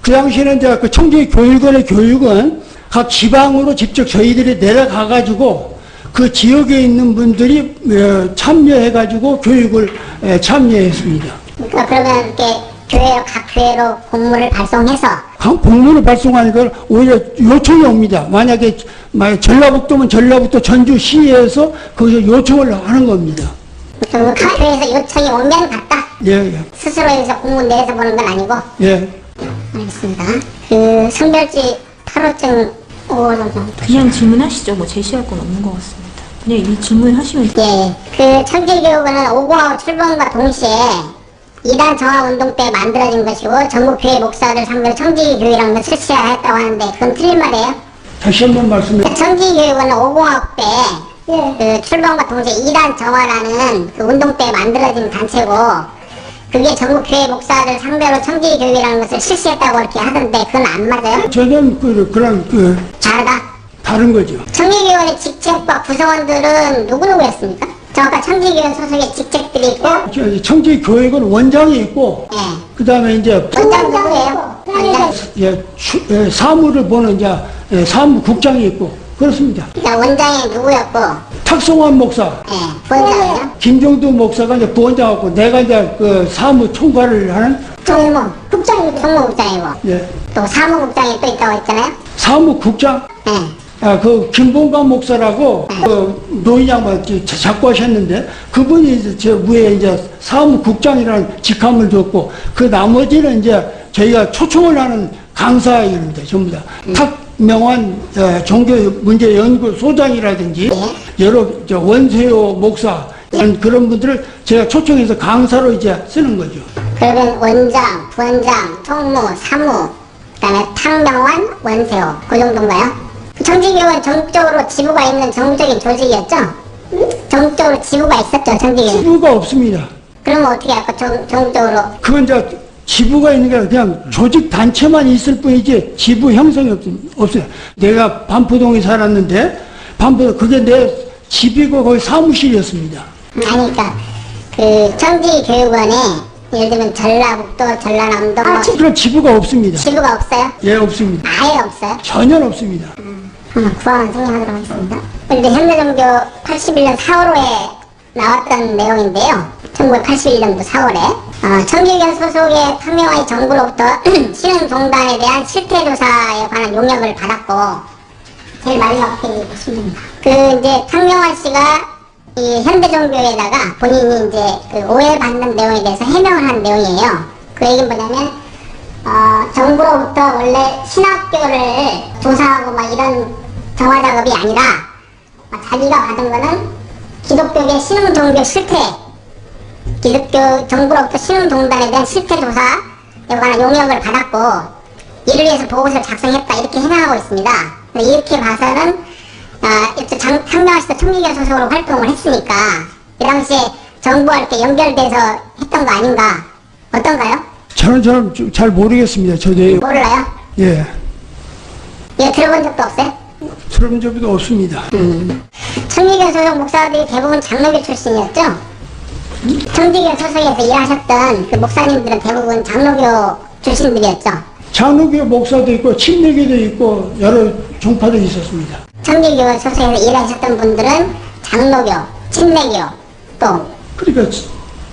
B: 그 당시에는 이제 그 청지교육원의 교육은 각 지방으로 직접 저희들이 내려가가지고 그 지역에 있는 분들이 참여해가지고 교육을 참여했습니다.
D: 그러니까 그러면 이렇게 각 교회로 공문을 발송해서.
B: 공문을 발송하니까 오히려 요청이 옵니다. 만약에 전라북도면 전라북도 전주시에서 거기서 요청을 하는 겁니다.
D: 각 교회에서 요청이 오면 갔다.
B: 예,
D: 스스로 해서 공문 내서 보는 건 아니고.
B: 예.
D: 알겠습니다. 그 성별지 탈호증
A: 그냥 질문하시죠. 뭐 제시할 건 없는 것 같습니다. 그냥 이 질문하시면 돼요.
D: 그 청지교육은 5공화국 출범과 동시에 이단 정화운동 때 만들어진 것이고 전국 교회 목사들 상대로 청지교육이라는 걸 실시했다고 하는데 그건 틀린 말이에요?
B: 다시 한번 말씀해.
D: 청지교육은 5공화국 때 그 출범과 동시에 이단 정화라는 그 운동 때 만들어진 단체고 그게 전국 교회 목사들 상대로 청지 교육이라는 것을 실시했다고 이렇게 하던데 그건 안 맞아요?
B: 저는 그런
D: 다르다.
B: 다른 거죠.
D: 청지교원의 직책과 구성원들은 누구누구였습니까? 저 아까 청지교원 소속의 직책들이 있고
B: 청지 교육은 원장이 있고,
D: 예.
B: 그 다음에 이제
D: 원장 누구예요? 원장.
B: 사무를 보는 이제 사무국장이 있고 그렇습니다.
D: 그러니까 원장이 누구였고
B: 탁성환 목사,
D: 예. 부원장이요?
B: 김종두 목사가 이제 부원장하고 내가 이제 그 사무 총괄을 하는
D: 총무국장이고 총무국장이고
B: 예,
D: 또 사무국장이 또 있다고 했잖아요?
B: 사무국장.
D: 예.
B: 그 김봉관 목사라고 그 노인 양반 자꾸 하셨는데 그분이 이제 저 위에 이제 사무국장이라는 직함을 줬고 그 나머지는 이제 저희가 초청을 하는 강사입니다. 전부 다. 탁명환 종교문제연구소장이라든지 여러 원세호 목사 이런 그런 분들을 제가 초청해서 강사로 이제 쓰는 거죠.
D: 그러면 원장, 부원장, 총무, 사무, 그다음에 탁명환, 원세호 그 정도인가요? 청지교원 전국적으로 지부가 있는 전국적인 조직이었죠? 전국적으로 지부가 있었죠, 청지교원.
B: 지부가 없습니다.
D: 그러면 어떻게 할까, 전국적으로?
B: 그건 이제 지부가 있는 게 그냥 조직 단체만 있을 뿐이지 지부 형성이 없어요. 내가 반포동에 살았는데 그게 내 집이고 거기 사무실이었습니다.
D: 아니, 그러니까 그 청지교육원에 예를 들면 전라북도, 전라남도 뭐
B: 그런 지부가 없습니다.
D: 지부가 없어요?
B: 예, 없습니다.
D: 아예 없어요?
B: 전혀 없습니다.
D: 구하원 승인하도록 하겠습니다. 근데 현대종교 81년 4월호에 나왔던 내용인데요. 1981년도 4월에 청지교원 소속의 탁명환이 정부로부터 신흥동단에 대한 실태조사에 관한 용역을 받았고 제일 마지막 페이지 보시면 됩니다. 그 이제 탁명환 씨가 이 현대종교에다가 본인이 이제 그 오해받는 내용에 대해서 해명을 한 내용이에요. 그 얘기는 뭐냐면 정부로부터 원래 신학교를 조사하고 막 이런 정화 작업이 아니라 자기가 받은 거는 기독교계 신흥종교 실태, 기독교 정부로부터 신흥동단에 대한 실태 조사에 관한 용역을 받았고 이를 위해서 보고서를 작성했다 이렇게 해명하고 있습니다. 근데 이렇게 봐서는 탁명환 씨도 청지교원 소속으로 활동을 했으니까 그 당시에 정부와 이렇게 연결돼서 했던 거 아닌가? 어떤가요?
B: 저는 잘 모르겠습니다. 저도
D: 몰라요?
B: 예,
D: 이거 들어본 적도 없어요?
B: 들어본 적도 없습니다.
D: 청지교원 소속 목사들이 대부분 장로교 출신이었죠? 청지교원 소속에서 일하셨던 그 목사님들은 대부분 장로교 출신들이었죠?
B: 장로교 목사도 있고 침례교도 있고 여러 종파도 있었습니다.
D: 청지교원 소속에서 일하셨던 분들은 장로교, 침례교 또
B: 그러니까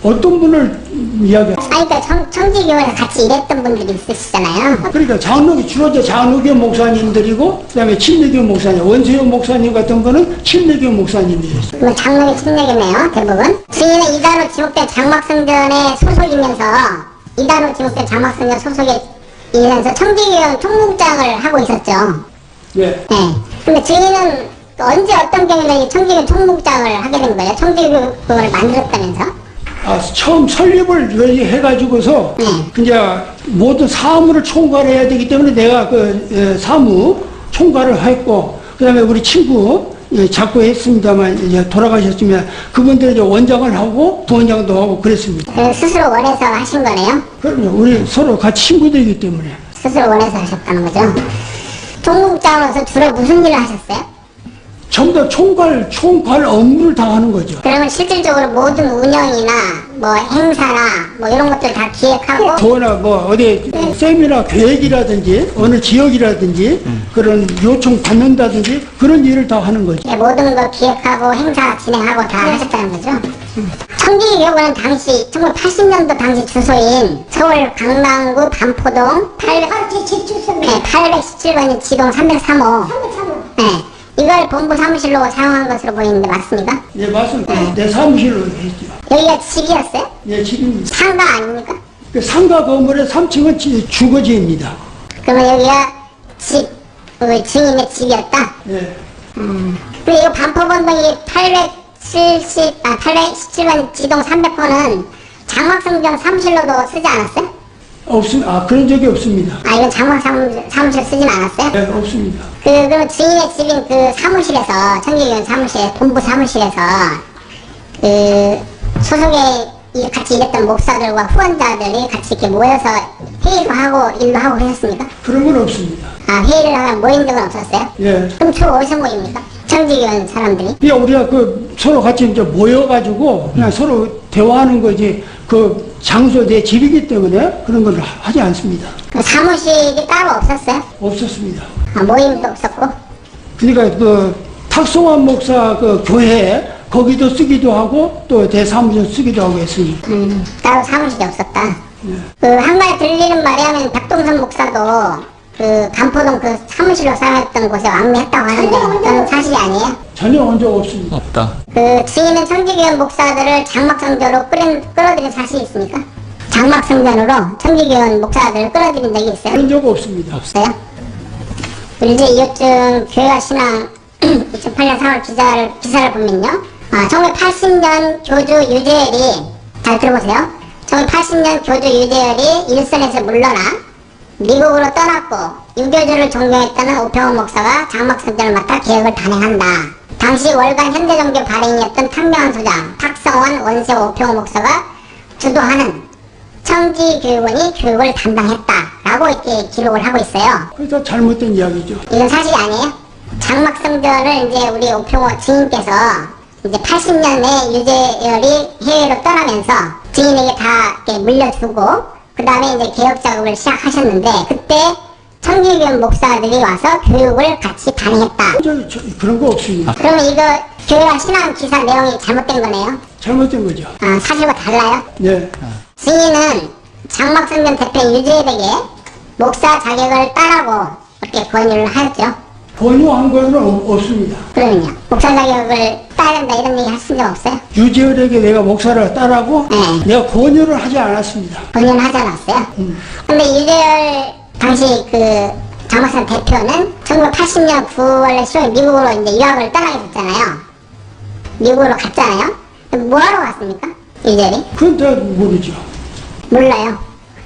B: 어떤 분을 이야기하세요?
D: 그러니까 청지교원에서 같이 일했던 분들이 있으시잖아요.
B: 그러니까 주로 이제 장로교 목사님들이고 그다음에 침례교 목사님, 원세호 목사님 같은 거는 침례교 목사님이에요.
D: 그러면 장로교, 침례교네요, 대부분. 증인은 이단으로 지목된 장막성전의 소속이면서 이단으로 지목된 장막성전 소속에 이면서 청지교원 총무국장을 하고 있었죠.
B: 예.
D: 네. 근데 증인은 언제 어떤 경위에 청지교원 총무국장을 하게 된 거예요? 청지교원을 만들었다면서?
B: 처음 설립을 해가지고서 이제 모든 사무를 총괄해야 되기 때문에 내가 사무 총괄을 했고 그다음에 우리 친구 자꾸 했습니다만 이제 돌아가셨지만 그분들 이제 원장을 하고 부원장도 하고 그랬습니다.
D: 스스로 원해서 하신 거네요?
B: 그럼요. 우리 서로 같이 친구들이기 때문에.
D: 스스로 원해서 하셨다는 거죠? 총무국장으로서 주로 무슨 일을 하셨어요?
B: 전부 다 총괄 업무를 다 하는 거죠.
D: 그러면 실질적으로 모든 운영이나 뭐 행사나 뭐 이런 것들 다 기획하고
B: 더나 뭐 어디 세미나 계획이라든지 어느 지역이라든지 그런 요청 받는다든지 그런 일을 다 하는 거죠.
D: 모든 거 기획하고 행사 진행하고 다 하셨다는 거죠? 청지교원은 당시 1980년도 당시 주소인 서울 강남구 반포동 817번지 지동 303호 네. 이걸 본부 사무실로 사용한 것으로 보이는데 맞습니까?
B: 예, 맞습니다. 내 사무실로 했죠.
D: 여기가 집이었어요?
B: 예, 집입니다.
D: 상가 아닙니까?
B: 그 상가 건물의 3층은 주거지입니다.
D: 그러면 여기가 집, 증인의 집이었다?
B: 예.
D: 근데 이거 반포번동이 817번 지동 300호는 장막성전 사무실로도 쓰지 않았어요?
B: 그런 적이 없습니다.
D: 이건 장막 사무실 쓰진 않았어요?
B: 네, 없습니다.
D: 그럼 증인의 집인 그 사무실에서, 청지교원 사무실, 본부 사무실에서, 소속의 같이 일했던 목사들과 후원자들이 같이 이렇게 모여서 회의도 하고 일도 하고 그러셨습니까?
B: 그런 건 없습니다.
D: 아, 회의를 하면 모인 적은 없었어요?
B: 예.
D: 그럼 주로 어디서 모입니까? 청지교원 사람들이?
B: 그냥 우리가 그 서로 같이 이제 모여가지고 그냥 서로 대화하는 거지 그 장소 내 집이기 때문에 그런 걸 하지 않습니다.
D: 그 사무실이 따로 없었어요?
B: 없었습니다.
D: 아, 모임도 없었고?
B: 그러니까 그 탁송환 목사 그 교회 거기도 쓰기도 하고 또 대사무소 쓰기도 하고 했으니까.
D: 따로 사무실이 없었다. 그 한말 들리는 말에 하면 박동선 목사도 그 간포동 그 사무실로 사용했던 곳에 왕래했다고 하는데 그건 사실이 아니에요?
B: 전혀 온 적 없습니다.
C: 없다.
D: 그 증인은 청지교원 목사들을 장막성전으로 끌어들인 사실이 있습니까? 장막성전으로 청지교원 목사들을 끌어들인 적이 있어요?
B: 그런 적 없습니다.
D: 없어요? 이제 이웃중 교회와 신앙 2008년 4월 기사를 보면요. 1980년 교주 유재열이, 잘 들어보세요. 1980년 교주 유재열이 일선에서 물러나 미국으로 떠났고 유교주를 존경했다는 오평호 목사가 장막성전을 맡아 개혁을 단행한다. 당시 월간 현대종교 발행이었던 탕명한 소장, 탁성원 원세 오평호 목사가 주도하는 청지교육원이 교육을 담당했다라고 이렇게 기록을 하고 있어요.
B: 그래서 잘못된 이야기죠.
D: 이건 사실이 아니에요? 장막성전을 이제 우리 오평호 증인께서 이제 80년에 유재열이 해외로 떠나면서 증인에게 다 이렇게 물려주고 그 다음에 이제 개혁 작업을 시작하셨는데 그때 청지교원 목사들이 와서 교육을 같이 단행했다.
B: 그런 거 없습니다.
D: 그러면 이거 교회와 신앙 기사 내용이 잘못된 거네요?
B: 잘못된 거죠.
D: 사실과 달라요?
B: 네.
D: 증인은 장막성전 대표 유재열에게 목사 자격을 따라고 이렇게 권유를 하였죠.
B: 권유한 거는 없습니다.
D: 그러면요. 목사 자격을 따야 된다 이런 얘기 하신 적 없어요?
B: 유재열에게 내가 목사를 따라고
D: 네.
B: 내가 권유를 하지 않았습니다.
D: 권유는 하지 않았어요? 근데 유재열 당시 그 장막성 대표는 1980년 9월 10월 미국으로 이제 유학을 떠나게 됐잖아요. 미국으로 갔잖아요. 뭐하러 갔습니까? 유재열이?
B: 그건 다 모르죠.
D: 몰라요.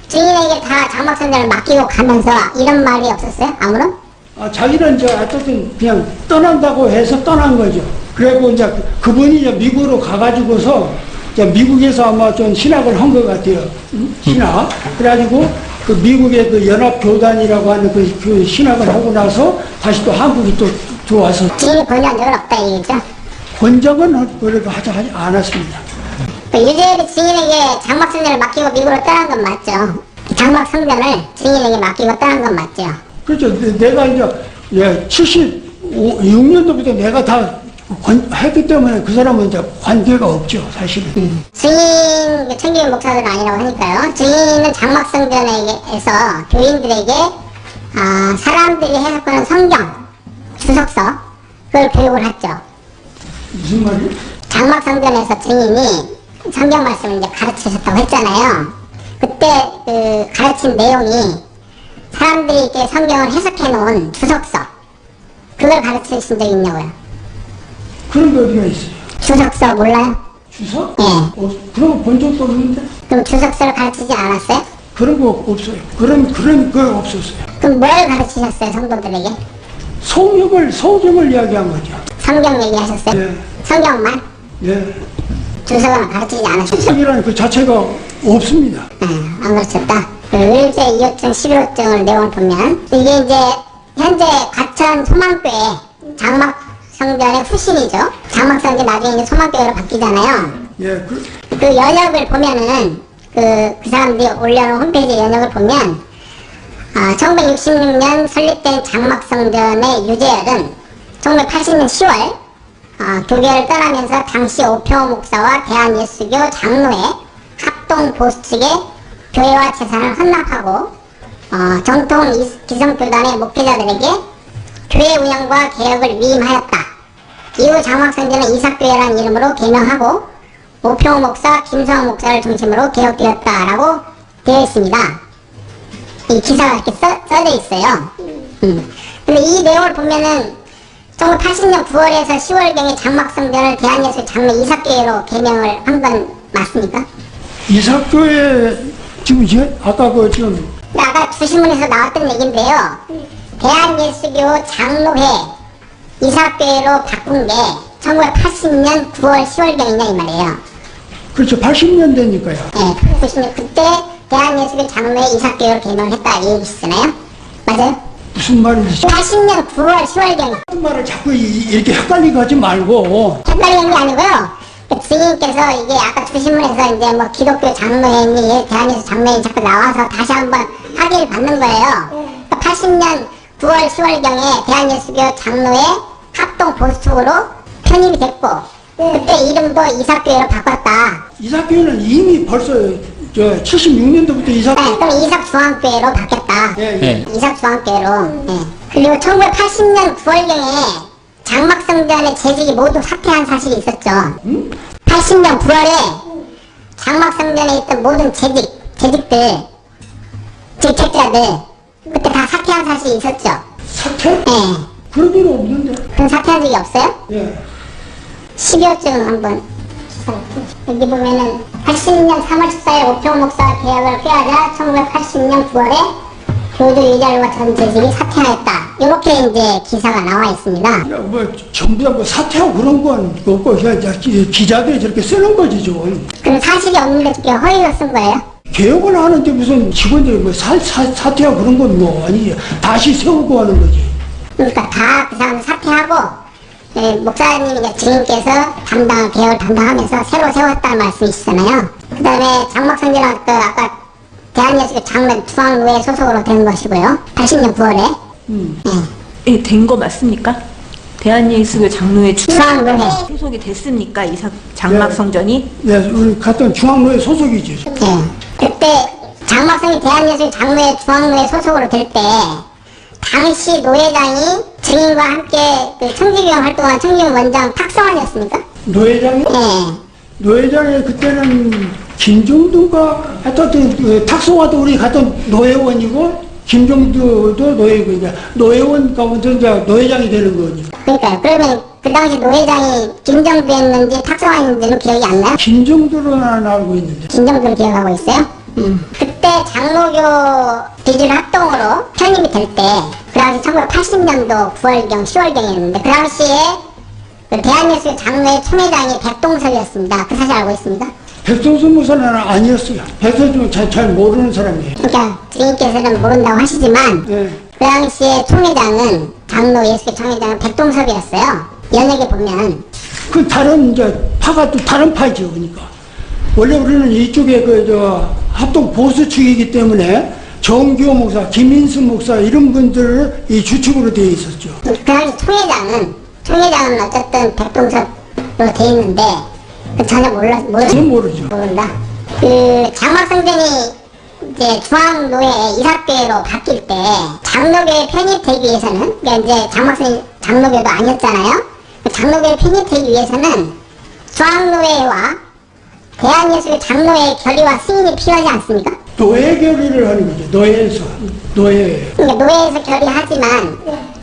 D: 증인에게 다 장막성전을 맡기고 가면서 이런 말이 없었어요? 아무런?
B: 자기는 이제 어쨌든 그냥 떠난다고 해서 떠난 거죠. 그래고 이제 그분이 이제 미국으로 가가지고서 이제 미국에서 아마 좀 신학을 한 것 같아요. 신학. 그래가지고 그 미국의 그 연합교단이라고 하는 그 신학을 하고 나서 다시 또 한국에 또 들어와서
D: 증인이 권유한 적은 없다 이 얘기죠?
B: 권장은 그래도 하지 않았습니다.
D: 유재열이 증인에게 장막성전을 맡기고 미국으로 떠난 건 맞죠? 장막성전을 증인에게 맡기고 떠난 건 맞죠?
B: 그렇죠. 내가 이제 76년도부터 내가 다 했기 때문에 그 사람은 이제 관계가 없죠, 사실은.
D: 증인, 청교인 목사들은 아니라고 하니까요. 증인은 장막성전에서 교인들에게 사람들이 해석하는 성경, 주석서, 그걸 교육을 했죠.
B: 무슨 말이에요?
D: 장막성전에서 증인이 성경 말씀을 이제 가르치셨다고 했잖아요. 그때 그 가르친 내용이 사람들이 이렇게 성경을 해석해 놓은 주석서, 그걸 가르치신 적이 있냐고요?
B: 그런 게 어디가 있어요?
D: 주석서 몰라요?
B: 주석?
D: 예.
B: 그런 거 본 적도 없는데?
D: 그럼 주석서를 가르치지 않았어요?
B: 그런 거 없어요. 그런 거 없었어요.
D: 그럼 뭘 가르치셨어요, 성도들에게?
B: 성경을 이야기한 거죠.
D: 성경 얘기하셨어요?
B: 예.
D: 성경만?
B: 예.
D: 주석은 가르치지 않으셨어요?
B: 성경이라는 그 자체가 없습니다.
D: 안 가르쳤다. 그 의제 이호증 11호증을 내용을 보면 이게 이제 현재 과천 소망교회 장막성전의 후신이죠. 장막성전이 나중에 이제 소망교회로 바뀌잖아요.
B: 예.
D: 그 연역을 보면은 그 사람들이 올려놓은 홈페이지 연역을 보면 1966년 설립된 장막성전의 유재열은 1980년 10월 교계를 떠나면서 당시 오평호 목사와 대한예수교 장로회 합동 보수 측에 교회와 재산을 헌납하고 정통 기성교단의 목회자들에게 교회 운영과 개혁을 위임하였다. 이후 장막성전은 이삭교회라는 이름으로 개명하고 오평호 목사, 김성호 목사를 중심으로 개혁되었다라고 되어 있습니다. 이 기사가 이렇게 써져 있어요. 근데 이 내용을 보면은 1980년 9월에서 10월경에 장막성전을 대한예수 장로 이삭교회로 개명을 한 건 맞습니까?
B: 이삭교회 지금 아까 지금
D: 아까 주신문에서 나왔던 얘기인데요. 대한예수교 장로회 이삭교회로 바꾼 게 1980년 9월 10월경이냐 이 말이에요.
B: 그렇죠. 80년대니까요.
D: 네, 90년 그때 대한예수교 장로회 이삭교회로 개명했다 이 얘기시잖아요. 맞아요?
B: 무슨 말인지.
D: 80년 9월 10월경에
B: 무슨 말을 자꾸 이렇게 헷갈리게 하지 말고.
D: 헷갈리는 게 아니고요. 그 증인께서 이게 아까 주신문에서 이제 뭐 기독교 장로회니 대한예수 장로회니 자꾸 나와서 다시 한번 확인을 받는 거예요. 그러니까 80년 9월 10월경에 대한예수교 장로회 합동 보수축으로 편입이 됐고 그때 이름도 이삭교회로 바꿨다.
B: 이삭교회는 이미 벌써 76년도부터
D: 네, 그럼 이삭중앙교회로 바뀌었다.
B: 예.
D: 이삭중앙교회로. 네. 그리고 1980년 9월경에 장막성전의 재직이 모두 사퇴한 사실이 있었죠. 80년 9월에 장막성전에 있던 모든 재직들, 직책자들 그때 다 사퇴한 사실이 있었죠.
B: 사퇴?
D: 네.
B: 그런 일은 없는데.
D: 그럼 사퇴한 적이 없어요?
B: 예.
D: 12호증 한번 여기 보면은 80년 3월 14일 오평 목사 개혁을 꾀하자 1980년 9월에 교주 이자료와 전 재직이 사퇴하였다. 이렇게 이제 기사가 나와 있습니다.
B: 야, 뭐 전부 다 뭐 사퇴하고 그런 건 없고 그냥 기자들이 저렇게 쓰는 거지 좀.
D: 그럼 사실이 없는데 그게 허위로 쓴 거예요?
B: 개혁을 하는데 무슨 직원들이 뭐 사퇴하고 그런 건 뭐 아니지. 다시 세우고 하는 거지.
D: 그러니까 다 그 사람 사퇴하고 목사님이나 증인께서 개혁을 담당하면서 새로 세웠다는 말씀이시잖아요. 그 다음에 장막성전학교 아까 대한예수교 장로 중앙노회 소속으로 된 것이고요. 80년 9월에.
A: 예, 된 거 맞습니까? 대한예수교 장로회
D: 중앙노회.
A: 소속이 됐습니까? 이삭 장막성전이?
B: 네, 우리 같은 중앙노회 소속이죠.
D: 네. 그때 장막성이 대한예수교 장로회 중앙노회 소속으로 될 때 당시 노회장이 증인과 함께 그 청지기관 활동한 청지기관 원장 탁성환이었습니까?
B: 노회장이?
D: 네.
B: 노회장이 그때는 김종두가 하여튼 그 탁송화도 우리 같은 노회원이고 김종두도 노회원이냐. 노회원 가운데 이제 노회장이 되는 거니까.
D: 그러니까요. 그러면 그 당시 노회장이 김정두였는지 탁성환인지는 기억이 안 나요?
B: 김종두로는 알고 있는데.
D: 김정두를 기억하고 있어요? 그때 장로교 비질 합동으로 편입이 될 때, 그 당시 1980년도 9월경, 10월경이었는데, 그 당시에 그 대한예수교 장로회 총회장이 백동석이었습니다. 그 사실 알고 있습니다.
B: 백동수 목사는 아니었어요. 백동수 잘 모르는 사람이에요.
D: 그러니까 주인께서는 모른다고 하시지만,
B: 네.
D: 그 당시에 총회장은, 장로 예수교 총회장은 백동석이었어요. 연예계 보면.
B: 그 다른 이제 파가 또 다른 파죠, 그러니까. 원래 우리는 이쪽에 합동 보수 측이기 때문에 정규호 목사, 김인수 목사 이런 분들을 이 주축으로 되어 있었죠.
D: 그 당시 총회장은 어쨌든 백동석으로 돼 있는데, 전혀
B: 저는 모르죠.
D: 모른다. 그 장막성전이 이제 중앙노회 이삭교회로 바뀔 때 장로교에 편입되기 위해서는, 그러니까 이제 장막성이 장로교도 아니었잖아요. 그 장로교에 편입되기 위해서는 중앙노회와 대한예수교 장로회 결의와 승인이 필요하지 않습니까?
B: 노예 결의를 하는 거죠. 노예에서. 노예.
D: 그러니까 노회에서 결의하지만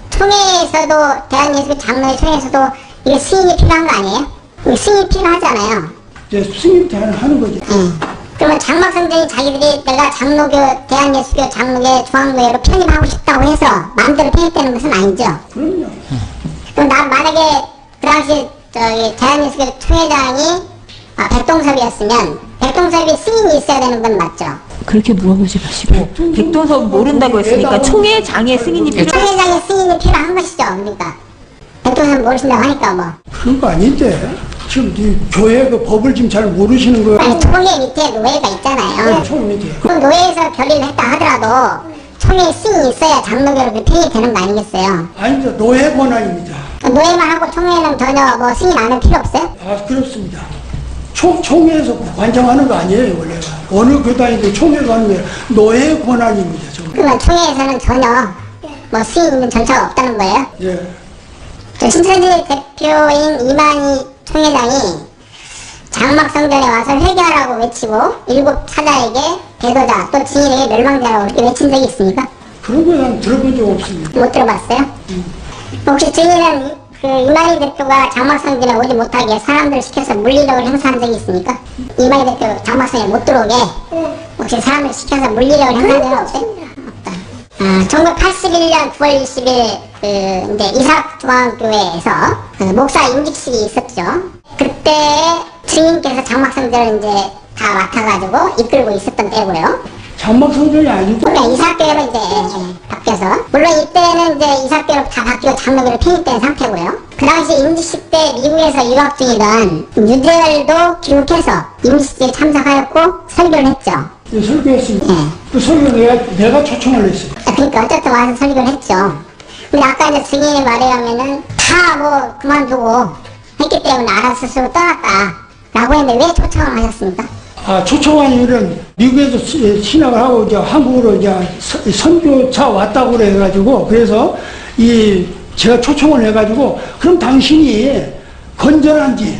D: 총회에서도 대한예수교 장로회 총회에서도 이게 승인이 필요한 거 아니에요? 승인이 필요하잖아요.
B: 이제 승인 하는 거죠.
D: 그러면 장막성전이 자기들이 내가 장로교 대한예수교 장로회 중앙노회로 편입하고 싶다고 해서 마음대로 편입되는 것은 아니죠.
B: 그럼요.
D: 그럼 만약에 그 당시 대한예수교 총회장이 백동섭이었으면 백동섭이 승인이 있어야 되는 건 맞죠?
A: 그렇게 물어보지 마시고. 백동석 모른다고 했으니까 총회장의 승인이 필요.
D: 총회장의 승인이 필요한 것이죠. 그러니까 백동섭 모르신다고 하니까 뭐.
B: 그런 거 아닌데. 지금 이 교회 그 법을 지금 잘 모르시는 거예요.
D: 아니 총회 밑에 노회가 있잖아요.
B: 총회 밑에.
D: 그럼 노회에서 결의를 했다 하더라도 총회 승인이 있어야 장로교로 편입되는 거 아니겠어요?
B: 아닙니다. 노예 권한입니다.
D: 노회만 하고 총회는 전혀 뭐 승인 안 할 필요 없어요?
B: 아, 그렇습니다. 총회에서 관장하는 거 아니에요, 원래가. 어느 교단이든 총회가 하는 게 노예 권한입니다, 정말.
D: 그러면 총회에서는 전혀 뭐 승인 있는 절차가 없다는 거예요?
B: 예.
D: 저 신천지 대표인 이만희 총회장이 장막성전에 와서 회개하라고 외치고 일곱 사자에게 배도자 또 증인에게 멸망자라고 이렇게 외친 적이 있습니까?
B: 그런 거 난 들어본 적 없습니다.
D: 못 들어봤어요? 혹시 증인은 그 이만희 대표가 장막성전에 오지 못하게 사람들을 시켜서 물리력을 행사한 적이 있습니까? 이만희 대표 장막성에 못 들어오게 혹시 사람을 시켜서 물리력을 행사한 적은 없어요? 없다. 1981년 9월 20일 이제 이삭중앙교회에서 목사 임직식이 있었죠. 그때 그때 증인께서 장막성전을 이제 다 맡아가지고 이끌고 있었던 때고요.
B: 장막성전이 아니고
D: 그러니까 이사교로 이제 바뀌어서, 물론 이때는 이제 이사교로 다 바뀌고 장로교로 편입된 상태고요. 그 당시 임시식 때 미국에서 유학 중이던 유재열도 귀국해서 임시식에 참석하였고 설교를 했죠.
B: 설교했습니다.
D: 예.
B: 그 설교 내가 초청을 했어요.
D: 그러니까 어쨌든 와서 설교를 했죠. 근데 아까 이제 증인의 말에 하면은 다 뭐 그만두고 했기 때문에 알아서 스스로 떠났다라고 했는데 왜 초청을 하셨습니까?
B: 초청한 이유는 미국에서 신학을 하고 이제 한국으로 이제 선교차 왔다고 그래가지고, 그래서 제가 초청을 해가지고, 그럼 당신이 건전한지,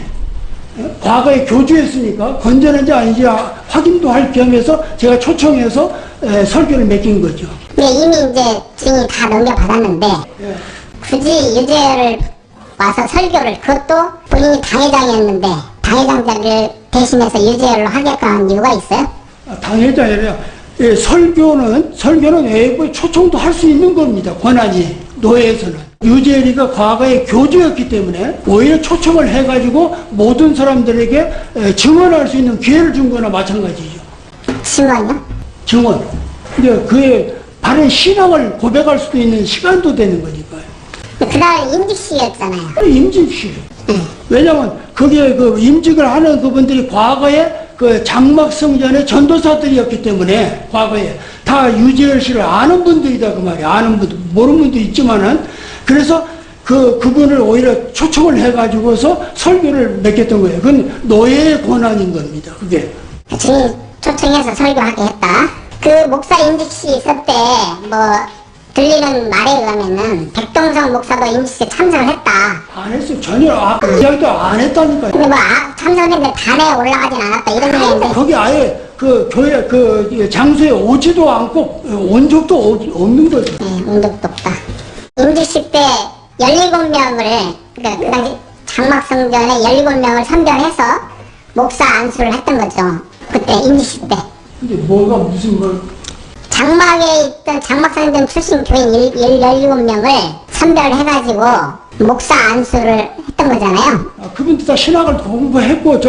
B: 과거에 교주했으니까 건전한지 아닌지 확인도 할 겸해서 제가 초청해서 설교를 맡긴 거죠.
D: 근데 이미 이제 증인이 다 넘겨받았는데
B: 예.
D: 굳이 유재열을 와서 설교를, 그것도 본인이 당회장이었는데 당회장 자리를 대신해서 유재열로 하게끔 한 이유가 있어요?
B: 당회장이 아니라 설교는 외부 초청도 할 수 있는 겁니다. 권한이 노예에서는. 유재열이가 과거에 교주였기 때문에 오히려 초청을 해가지고 모든 사람들에게 증언할 수 있는 기회를 준 거나 마찬가지죠.
D: 증언이요?
B: 증언. 근데 그의 바른 신앙을 고백할 수도 있는 시간도 되는 거니까요.
D: 그날 임직식이었잖아요.
B: 임직시. 왜냐면 그게 그 임직을 하는 그분들이 과거에 그 장막성전의 전도사들이었기 때문에 과거에 다 유재열 씨를 아는 분들이다 그 말이야. 아는 분들, 모르는 분도 있지만은, 그래서 그분을 오히려 초청을 해가지고서 설교를 맡겼던 거예요. 그건 노예의 권한인 겁니다. 그게.
D: 증인 초청해서 설교하게 했다. 그 목사 임직식 있을 때 뭐 들리는 말에 의하면은 백동성 목사도 임직식에 참석을 했다.
B: 안 했어요. 전혀 이야기도 안 했다니까요.
D: 근데 뭐 참석했는데 단에 올라가진 않았다 이런 얘기인데,
B: 거기 아예 그 교회 그 장소에 오지도 않고 온 적도 없는 거죠.
D: 운동도 없다. 임직식 때 17명을, 그러니까 그 당시 장막성전에 17명을 선별해서 목사 안수를 했던 거죠. 그때 임직식 때.
B: 근데 뭐가 무슨
D: 장막에 있던 장막성전 출신 교인 17명을 선별해가지고 목사 안수를 했던 거잖아요.
B: 그분들 다 신학을 공부했고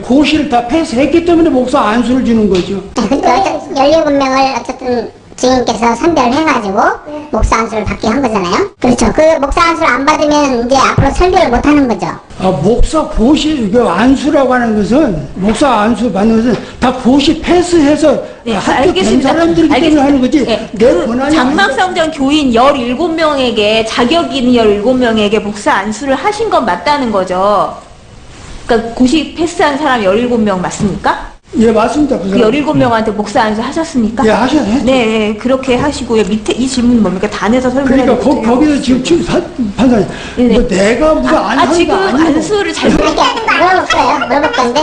B: 고시를 다 패스했기 때문에 목사 안수를 주는 거죠.
D: 그러니까 17명을 어쨌든 증인께서 선별해가지고 목사 안수를 받게 한 거잖아요. 그렇죠. 그 목사 안수를 안 받으면 이제 앞으로 설교를 못 하는 거죠.
B: 목사 고시 그 안수라고 하는 것은, 목사 안수 받는 것은 다 고시 패스해서 학교 된 사람들이기 때문에 하는 거지.
A: 네,
B: 내 권한이
A: 장막성전 교인 17명에게, 자격 있는 17명에게 목사 안수를 하신 건 맞다는 거죠. 그러니까 고시 패스한 사람 17명 맞습니까?
B: 예, 맞습니다. 그
A: 그
B: 사람.
A: 17명한테 목사 안수 하셨습니까?
B: 예, 하셨죠.
A: 네, 네, 그렇게 하시고요. 밑에 이 질문은 뭡니까? 단에서 설명해
B: 그러니까 거기서 지금 판사님,
A: 네네.
B: 뭐 내가 무슨 안수가
A: 지금
B: 아니고.
A: 안수를 잘
D: 이렇게 물어볼 거예요. 물어볼 건데,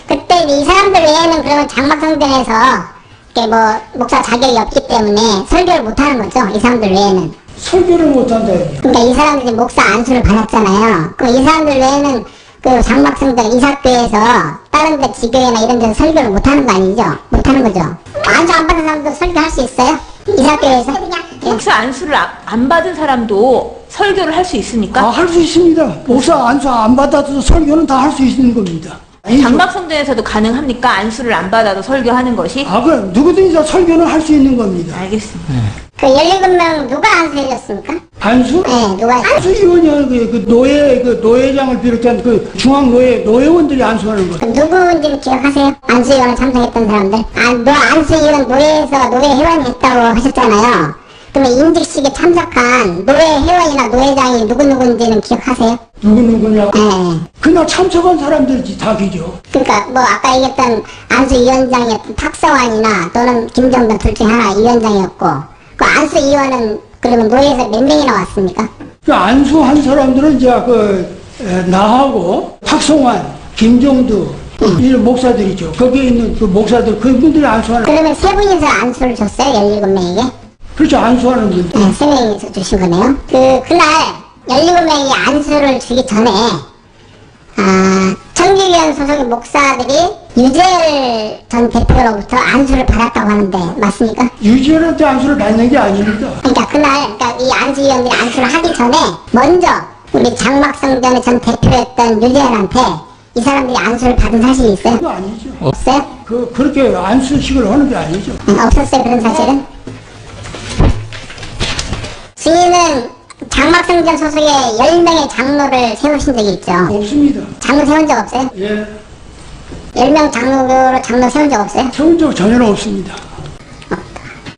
D: 그때 이 사람들 외에는 그러면 장막성전에서 이렇게 뭐 목사 자격이 없기 때문에 설교를 못 하는 거죠. 이 사람들 외에는.
B: 설교를 못한다.
D: 그러니까 이 사람들이 목사 안수를 받았잖아요. 그럼 이 사람들 외에는 그 장막성전 이사교에서 다른 데 지교회나 이런 데서 설교를 못 하는 거 아니죠? 못 하는 거죠. 안수 안 받은 사람도 설교할 수 있어요? 이사교에서?
A: 목사 안수를 안 받은 사람도 설교를 할 수 있습니까?
B: 할 수 있습니다. 목사 안수 안 받아도 설교는 다 할 수 있는 겁니다. 아니죠.
A: 장막성전에서도 가능합니까? 안수를 안 받아도 설교하는 것이?
B: 그럼 누구든지 다 설교는 할 수 있는 겁니다.
A: 알겠습니다.
D: 그 17명 누가 안수해줬습니까?
B: 안수?
D: 네, 누가
B: 안수위원이 그 노회장을 비롯한 그 노예원들이 안수하는 거.
D: 그 누구인지 기억하세요? 안수위원을 참석했던 사람들. 안수위원 노예에서 노예 회원이 했다고 하셨잖아요. 그러면 임직식에 참석한 노예 회원이나 노회장이 누구인지는 기억하세요?
B: 누구냐고.
D: 네.
B: 그날 참석한 사람들이 다 기죠.
D: 그러니까 뭐 아까 얘기했던 안수위원장이었던 탁성환이나 또는 김정도 둘 중에 하나 위원장이었고, 그 안수위원은 그러면 노예에서 몇 명이나 왔습니까?
B: 그 안수한 사람들은 이제 나하고 탁성환, 김정두 이런 목사들이죠. 거기에 있는 그 목사들, 그분들이 안수하는.
D: 그러면 세 분이서 안수를 줬어요? 17명에게?
B: 그렇죠. 안수하는 분들.
D: 네, 3명이서 주신 거네요. 그날 17명이 안수를 주기 전에, 청기위원 소속의 목사들이 유재열 전 대표로부터 안수를 받았다고 하는데, 맞습니까?
B: 유지열한테 안수를 받는 게 아닙니다.
D: 그러니까 이 안수위원들이 안수를 하기 전에, 먼저 우리 장막성전의 전 대표였던 유재현한테 이 사람들이 안수를 받은 사실이 있어요?
B: 그거 아니죠.
D: 없어요?
B: 그렇게 안수식을 하는 게 아니죠.
D: 없었어요, 그런 사실은? 증인은 장막성전 소속의 10명의 장로를 세우신 적이 있죠?
B: 없습니다.
D: 장로 세운 적 없어요?
B: 예.
D: 10명 장로로 장로 세운 적 없어요?
B: 세운 적 전혀 없습니다.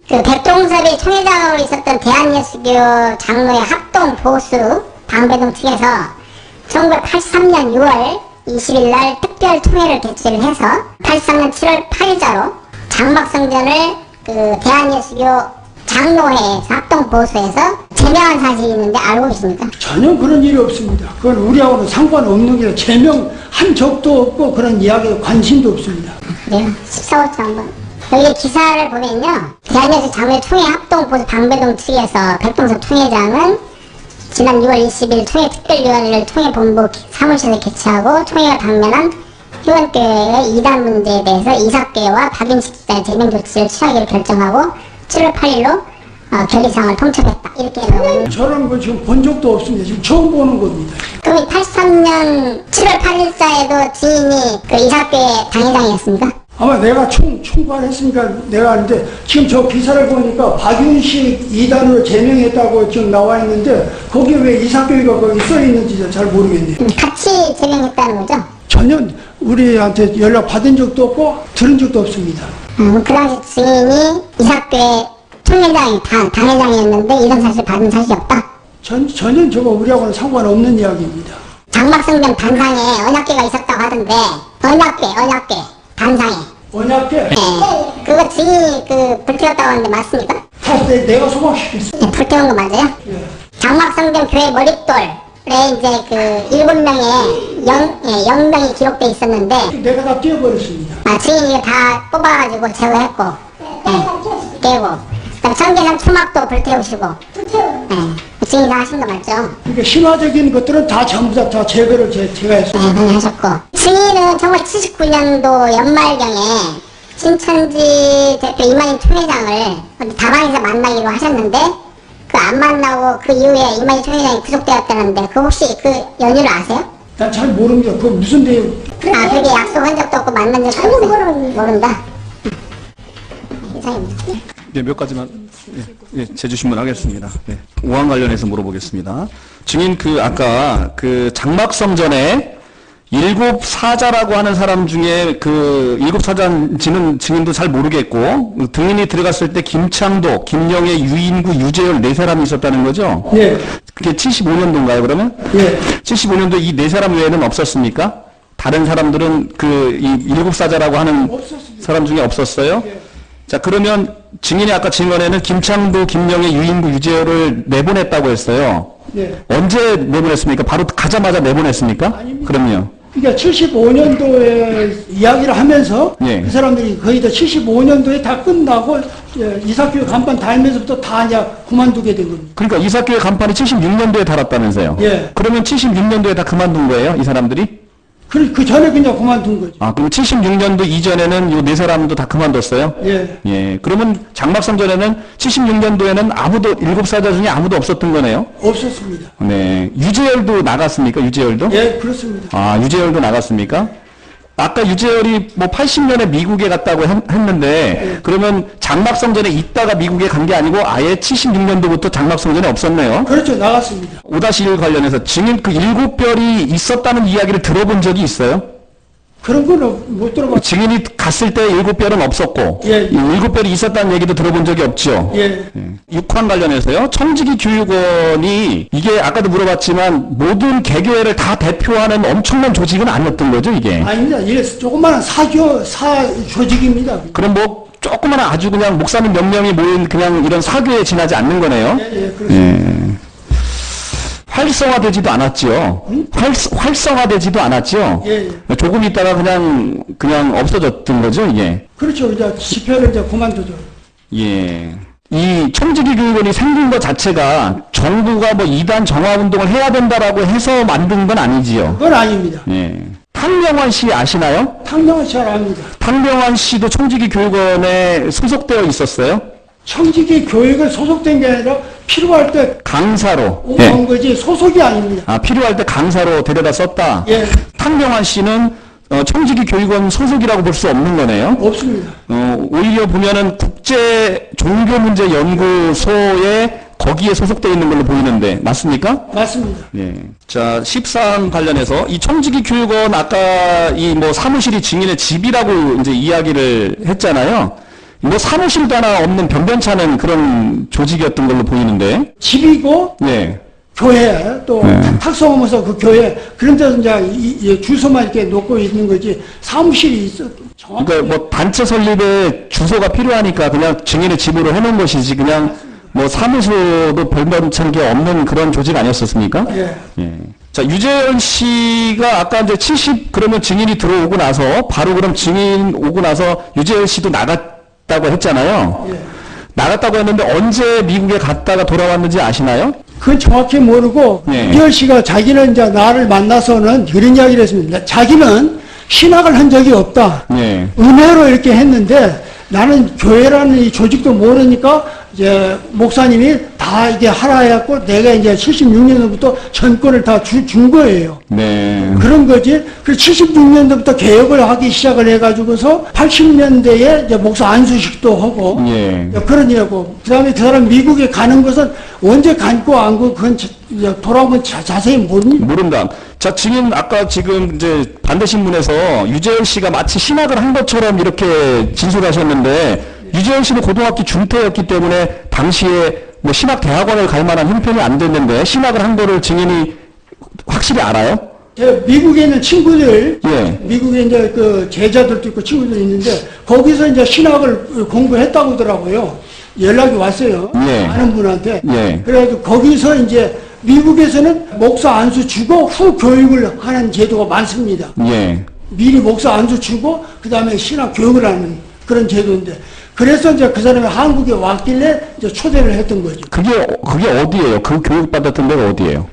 D: 그 백동섭이 총회장으로 있었던 대한예수교 장로의 합동 보수 방배동 측에서 1983년 6월 20일 날 특별 총회를 개최를 해서 83년 7월 8일자로 장막성전을 그 대한예수교 장로회에서 합동 보수에서 제명한 사실이 있는데 알고 계십니까?
B: 전혀 그런 일이 없습니다. 그건 우리하고는 상관없는 게 제명한 적도 없고 그런 이야기에 관심도 없습니다.
D: 그래요? 14호점 한번. 여기 기사를 보면요. 대한예수 장로회 총회 합동 보수 방배동 측에서 백동섭 총회장은 지난 6월 20일 총회 특별위원회를 총회본부 사무실에 개최하고 총회가 당면한 희원교회의 이단 문제에 대해서 이삭교회와 박윤식 집사의 제명 조치를 취하기로 결정하고 7월 8일로 결의사항을 통첩했다. 이렇게 나오는.
B: 저런 거 지금 본 적도 없습니다. 지금 처음 보는 겁니다.
D: 그럼 83년 7월 8일자에도 지인이 그 이삭교회 당회장이었습니까?
B: 아마 내가 총괄했으니까 내가 아는데 지금 저 기사를 보니까 박윤식 2단으로 제명했다고 지금 나와 있는데 거기에 왜 이삭교회가 거기 써 있는지 잘 모르겠네요.
D: 같이 제명했다는 거죠?
B: 전혀 우리한테 연락 받은 적도 없고 들은 적도 없습니다.
D: 그 당시 증인이 이삭교회 총회장이 당회장이었는데 이런 사실 받은 사실이 없다.
B: 전혀 저거 우리하고는 상관없는 이야기입니다.
D: 장막성전 단상에 언약궤가 있었다고 하던데 언약궤 단상에
B: 언약계
D: 네. 그거 증인이 불태웠다고 하는데 맞습니까?
B: 다 내가 소방시켰어.
D: 네, 불태운 거 맞아요?
B: 예.
D: 장막성전 교회 머릿돌에 이제 그 7명의 영명이 기록돼 있었는데
B: 내가 다 띄워버렸습니다.
D: 증인이 다 뽑아가지고 제거했고 깨고 그다음 청계산 초막도 불태우시고 증인이 다 하신 거 맞죠?
B: 그러니까 신화적인 것들은 다 전부 다 제거를 제가 했어요.
D: 네, 그냥 하셨고 증인은 1979년도 연말경에 신천지 대표 이만희 총회장을 어디 다방에서 만나기로 하셨는데 그 안 만나고 그 이후에 이만희 총회장이 구속되었다는데 그 혹시 그 연유를 아세요?
B: 난 잘 모릅니다. 그거 무슨 내용?
D: 그렇게 약속한 적도 없고 만난 적도 없어요? 모른다. 이상입니다.
C: 네, 몇 가지만 재주신문 하겠습니다. 네. 5항 관련해서 물어보겠습니다. 증인 아까 장막성전에 일곱 사자라고 하는 사람 중에 일곱 사자인지는 증인도 잘 모르겠고 등인이 들어갔을 때 김창도, 김영애, 유인구, 유재열 4사람이 있었다는 거죠?
B: 예.
C: 그게 75년도인가요, 그러면?
B: 예.
C: 75년도 이 4사람 외에는 없었습니까? 다른 사람들은 이 일곱 사자라고 하는
B: 없었습니다.
C: 사람 중에 없었어요?
B: 예.
C: 자, 그러면 증인이 아까 증언에는 김창도, 김영애, 유인구, 유재열을 내보냈다고 했어요.
B: 예.
C: 언제 내보냈습니까? 바로 가자마자 내보냈습니까?
B: 아닙니다.
C: 그럼요.
B: 그러니까 75년도에 이야기를 하면서
C: 예.
B: 그 사람들이 거의 다 75년도에 다 끝나고 이삭교회 간판 달면서부터 다 이제 그만두게 된 겁니다.
C: 그러니까 이삭교회 간판이 76년도에 달았다면서요.
B: 예.
C: 그러면 76년도에 다 그만둔 거예요, 이 사람들이?
B: 그 전에 그냥 그만둔 거죠.
C: 아, 그럼 76년도 이전에는 요 4사람도 다 그만뒀어요?
B: 예.
C: 예. 그러면 장막성전에는 76년도에는 일곱 사자 중에 아무도 없었던 거네요?
B: 없었습니다.
C: 네. 유재열도 나갔습니까, 유재열도?
B: 예, 그렇습니다.
C: 아, 유재열도 나갔습니까? 아까 유재열이 80년에 미국에 갔다고 했는데, 그러면 장막성전에 있다가 미국에 간 게 아니고 아예 76년도부터 장막성전에 없었네요?
B: 그렇죠. 나갔습니다.
C: 5-1 관련해서 증인 7별이 있었다는 이야기를 들어본 적이 있어요?
B: 그런 거는 못 들어봤죠.
C: 증인이 갔을 때 7별은 없었고,
B: 예.
C: 이 7별이 있었다는 얘기도 들어본 적이 없죠?
B: 예.
C: 6항 관련해서요. 청지기 교육원이 이게 아까도 물어봤지만 모든 개교회를 다 대표하는 엄청난 조직은 아니었던 거죠, 이게?
B: 아닙니다. 이게 조그마한 사조직입니다.
C: 그럼 조그마한 아주 그냥 목사님 몇 명이 모인 그냥 이런 사교에 지나지 않는 거네요?
B: 예, 그렇습니다.
C: 활성화되지도 않았죠. 활성화되지도 않았죠.
B: 예,
C: 조금 있다가 그냥 없어졌던 거죠, 이게.
B: 그렇죠. 이제 집회를 이제 그만두죠.
C: 예. 이 청지기 교육원이 생긴 것 자체가 정부가 이단 정화 운동을 해야 된다라고 해서 만든 건 아니지요.
B: 그건 아닙니다.
C: 예. 탕명환 씨 아시나요?
B: 탕명은 잘 압니다.
C: 탕명환 씨도 청지기 교육원에 소속되어 있었어요?
B: 청지기 교육에 소속된 게 아니라 필요할 때
C: 강사로.
B: 온
C: 예.
B: 거지 소속이 아닙니다.
C: 아, 필요할 때 강사로 데려다 썼다.
B: 예,
C: 탕명환 씨는 청지기 교육원 소속이라고 볼 수 없는 거네요.
B: 없습니다.
C: 오히려 보면은 국제 종교 문제 연구소에 거기에 소속되어 있는 걸로 보이는데 맞습니까?
B: 맞습니다.
C: 예. 자, 14항 관련해서 이 청지기 교육원 아까 이 뭐 사무실이 증인의 집이라고 이제 이야기를 했잖아요. 뭐 사무실도 하나 없는 변변찮은 그런 조직이었던 걸로 보이는데.
B: 집이고
C: 예.
B: 교회 또 탁성하면서 그 교회 그런 데서 이제 이 주소만 이렇게 놓고 있는 거지 사무실이 있어. 정확히
C: 그러니까 뭐 단체 설립에 주소가 필요하니까 그냥 증인의 집으로 해놓은 것이지 그냥 뭐 사무소도 별변찮게 없는 그런 조직 아니었었습니까?
B: 예.
C: 예. 자, 유재열 씨가 아까 이제 70 그러면 증인이 들어오고 나서 바로 그럼 증인 오고 나서 유재열 씨도 나갔다고 했잖아요.
B: 예.
C: 나갔다고 했는데 언제 미국에 갔다가 돌아왔는지 아시나요?
B: 그건 정확히 모르고
C: 예.
B: 이열 씨가 자기는 이제 나를 만나서는 그런 이야기를 했습니다. 자기는 신학을 한 적이 없다.
C: 예.
B: 은혜로 이렇게 했는데 나는 교회라는 이 조직도 모르니까 이제 목사님이 다 이게 하라 해갖고 내가 이제 76년도부터 전권을 다 준 거예요.
C: 네.
B: 그런 거지. 그 76년도부터 개혁을 하기 시작을 해가지고서 80년대에 이제 목사 안수식도 하고
C: 예.
B: 그런 일하고 그다음에 그 사람 미국에 가는 것은 언제 간고 안 고 그건 이제 돌아오면 자세히 모릅니다.
C: 모른다. 자, 증인 아까 지금 이제 반대신문에서 유재열 씨가 마치 신학을 한 것처럼 이렇게 진술하셨는데 유재열 씨는 고등학교 중퇴였기 때문에 당시에 뭐 신학 대학원을 갈 만한 형편이 안 됐는데 신학을 한 거를 증인이 확실히 알아요?
B: 제가 미국에 있는 친구들,
C: 예.
B: 미국에 이제 그 제자들도 있고 친구들이 있는데 거기서 이제 신학을 공부했다고 하더라고요. 연락이 왔어요.
C: 예.
B: 아는 분한테.
C: 예.
B: 그래가지고 거기서 이제 미국에서는 목사 안수 주고 후 교육을 하는 제도가 많습니다.
C: 예.
B: 미리 목사 안수 주고 그 다음에 신학 교육을 하는 그런 제도인데 그래서 이제 그 사람이 한국에 왔길래 이제 초대를 했던 거죠.
C: 그게 어디예요? 그 교육받았던 데가 어디예요?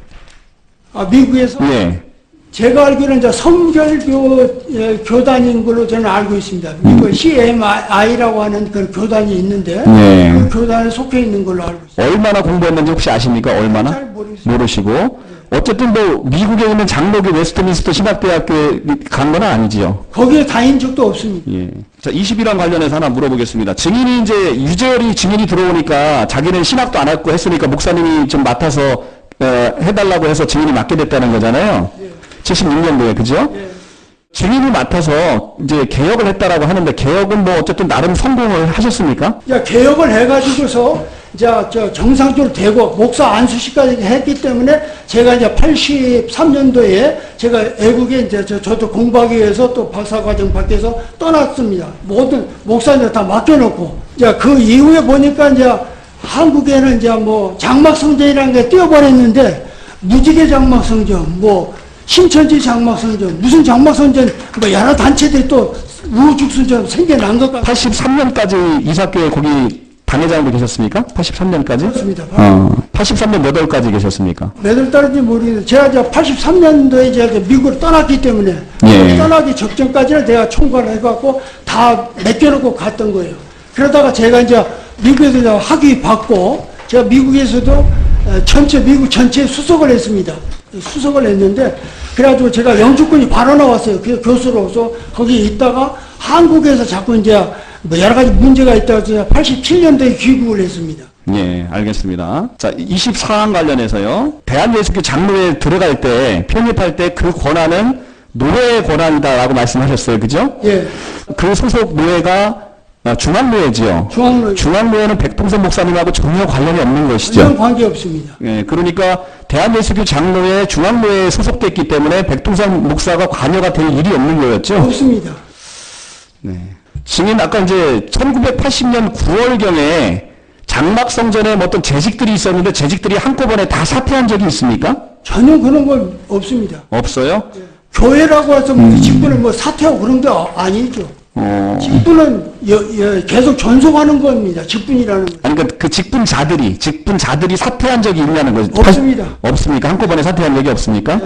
B: 아, 미국에서
C: 예.
B: 제가 알기로는 이제 성결교단인 걸로 저는 알고 있습니다. 미국 CMI라고 하는 그 교단이 있는데
C: 네.
B: 그 교단에 속해 있는 걸로 알고 있습니다.
C: 얼마나 공부했는지 혹시 아십니까? 얼마나?
B: 잘 모르겠습니다.
C: 모르시고. 어쨌든 뭐 미국에 있는 장로교 웨스트민스터 신학대학교에 간 건 아니지요.
B: 거기에 다닌 적도 없습니다.
C: 예. 자, 21항 관련해서 하나 물어보겠습니다. 증인이 이제 유재열이 증인이 들어오니까 자기는 신학도 안 했고 했으니까 목사님이 좀 맡아서 해달라고 해서 증인이 맡게 됐다는 거잖아요. 76년도에 그죠? 증인이 맡아서 이제 개혁을 했다라고 하는데 개혁은 뭐 어쨌든 나름 성공을 하셨습니까?
B: 이제 개혁을 해가지고서 이제 저 정상적으로 되고 목사 안수식까지 했기 때문에 제가 이제 83년도에 제가 외국에 이제 저도 공부하기 위해서 또 박사과정 받기 위해서 떠났습니다. 모든 목사님들 다 맡겨놓고 이제 그 이후에 보니까 이제 한국에는 이제 뭐 장막성전이라는 게 뛰어버렸는데 무지개 장막성전 뭐 신천지 장막성전 무슨 장막성전 뭐 여러 단체들이 또 우후죽순처럼 생겨난 것 같습니다.
C: 83년까지 이사교회 거기 당회장으로 계셨습니까? 83년까지? 83년 몇 월까지 계셨습니까?
B: 몇 월 달인지 모르겠는데 제가 이제 83년도에 제가 미국을 떠났기 때문에
C: 예.
B: 떠나기 적전까지는 내가 총괄을 해갖고 다 맡겨놓고 갔던 거예요. 그러다가 제가 이제 미국에서 이제 학위 받고 제가 미국에서도 미국 전체에 수석을 했습니다. 수석을 했는데 그래가지고 제가 영주권이 바로 나왔어요. 그 교수로서 거기 있다가 한국에서 자꾸 이제 뭐 여러 가지 문제가 있다고 제가 87년도에 귀국을 했습니다.
C: 예, 알겠습니다. 자, 24항 관련해서요. 대한예수교 장로에 들어갈 때, 편입할 때 그 권한은 노회의 권한이다라고 말씀하셨어요. 그죠?
B: 예.
C: 그 소속 노회가 중앙노회지요. 중앙노회는 백동선 목사님하고 전혀 관련이 없는 것이죠.
B: 전혀 관계 없습니다.
C: 예, 그러니까 대한예수교 장로회 중앙노회에 소속됐기 때문에 백동선 목사가 관여가 될 일이 없는 거였죠.
B: 없습니다.
C: 네. 증인 아까 이제 1980년 9월경에 장막성전에 뭐 어떤 재직들이 있었는데 재직들이 한꺼번에 다 사퇴한 적이 있습니까?
B: 전혀 그런 건 없습니다.
C: 없어요?
B: 교회라고 해서 직분을 뭐 사퇴하고 그런 게 아니죠. 직분은 계속 전속하는 겁니다. 직분이라는 거.
C: 아니, 그러니까 그 직분자들이 사퇴한 적이 있냐는 거죠.
B: 없습니다.
C: 없습니까? 한꺼번에 사퇴한 적이 없습니까?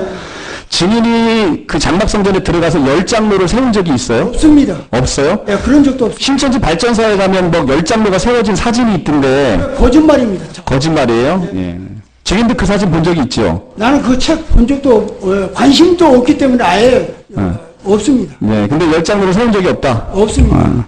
C: 증인이 그 장막성전에 들어가서 열장로를 세운 적이 있어요?
B: 없습니다.
C: 없어요?
B: 예, 그런 적도 없습니다.
C: 신천지 발전사에 가면 뭐 열장로가 세워진 사진이 있던데
B: 거짓말입니다.
C: 거짓말이에요? 예. 증인들 그 사진 본 적이 있죠?
B: 나는 그 책 본 적도 관심도 없기 때문에 아예 없습니다.
C: 네. 근데 열장로를 세운 적이 없다.
B: 없습니다.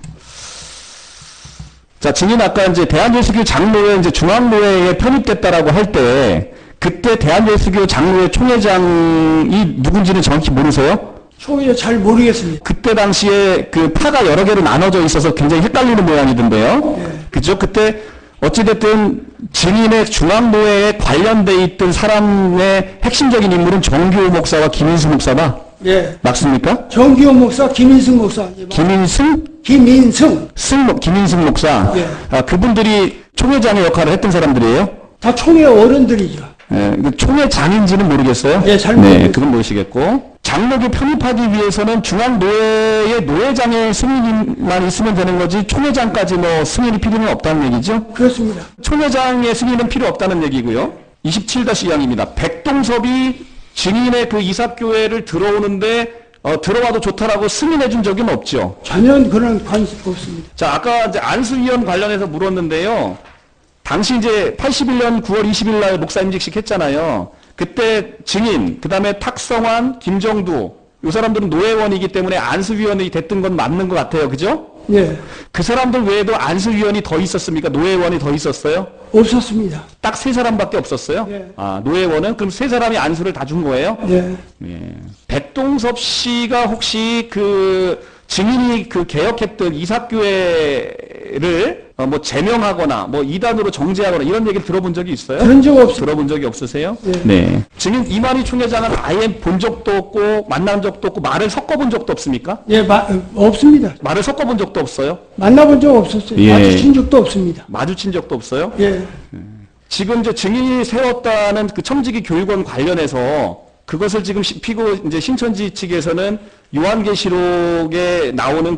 C: 자, 증인 아까 이제 대한예수교 장로회 이제 중앙노회에 편입됐다라고 할 때 그때 대한예수교 장로회 총회장이 누군지는 정확히 모르세요?
B: 초기에 잘 모르겠습니다.
C: 그때 당시에 그 파가 여러 개로 나눠져 있어서 굉장히 헷갈리는 모양이던데요. 그죠? 그때 어찌됐든 증인의 중앙노회에 관련돼 있던 사람의 핵심적인 인물은 정규호 목사와 김인수 목사다.
B: 예.
C: 맞습니까?
B: 정기호 목사, 김인승 목사. 예,
C: 김인승?
B: 김인승.
C: 김인승 목사.
B: 예.
C: 아, 그분들이 총회장의 역할을 했던 사람들이에요?
B: 다 총회 어른들이죠.
C: 예, 총회장인지는 모르겠어요?
B: 예, 잘
C: 네,
B: 모르겠어요.
C: 그건 모르시겠고. 장로교 편입하기 위해서는 중앙노회의 노회장의 승인만 있으면 되는 거지 총회장까지 뭐 승인이 필요는 없다는 얘기죠?
B: 그렇습니다.
C: 총회장의 승인은 필요 없다는 얘기고요. 27-2항입니다. 백동섭이 증인의 그 이삭교회를 들어오는데 들어와도 좋다라고 승인해 준 적은 없죠.
B: 전혀 그런 관심 없습니다.
C: 자, 아까 이제 안수위원 관련해서 물었는데요. 당시 이제 81년 9월 20일 날 목사임직식 했잖아요. 그때 증인, 그 다음에 탁성환, 김정두, 이 사람들은 노회원이기 때문에 안수위원이 됐던 건 맞는 것 같아요. 그죠?
B: 예.
C: 그 사람들 외에도 안수위원이 더 있었습니까? 노회원이 더 있었어요?
B: 없었습니다.
C: 딱 세 사람밖에 없었어요?
B: 예.
C: 아, 노회원은? 그럼 세 사람이 안수를 다 준 거예요?
B: 예.
C: 예. 백동섭 씨가 혹시 그 증인이 그 개혁했던 이삭교회를 뭐 제명하거나 뭐 이단으로 정죄하거나 이런 얘기를 들어본 적이 있어요?
B: 그런 적 없습니다.
C: 들어본 적이 없으세요?
B: 예.
C: 네. 증인 이만희 총회장은 아예 본 적도 없고 만난 적도 없고 말을 섞어본 적도 없습니까?
B: 예, 없습니다.
C: 말을 섞어본 적도 없어요?
B: 만나본 적 없었어요.
C: 예.
B: 마주친 적도 없습니다.
C: 마주친 적도 없어요?
B: 예.
C: 지금 이제 증인이 세웠다는 그 청지기 교육원 관련해서 그것을 지금 피고 이제 신천지 측에서는 요한계시록에 나오는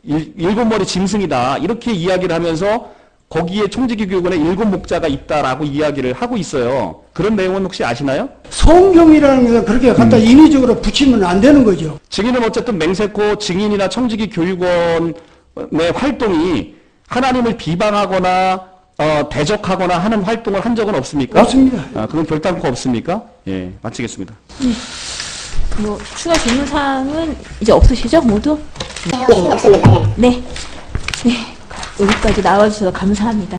C: 일곱 머리 짐승이다 이렇게 이야기를 하면서 거기에 청지기 교육원에 7 목자가 있다라고 이야기를 하고 있어요. 그런 내용은 혹시 아시나요?
B: 성경이라는 것을 그렇게 갖다 인위적으로 붙이면 안 되는 거죠.
C: 증인은 어쨌든 맹세코 증인이나 청지기 교육원의 활동이 하나님을 비방하거나 대적하거나 하는 활동을 한 적은 없습니까?
B: 없습니다.
C: 아, 그건 결단코 없습니까? 예, 마치겠습니다.
A: 뭐 추가 질문 사항은 이제 없으시죠 모두?
D: 없습니다. 예.
A: 네. 네. 여기까지 나와주셔서 감사합니다.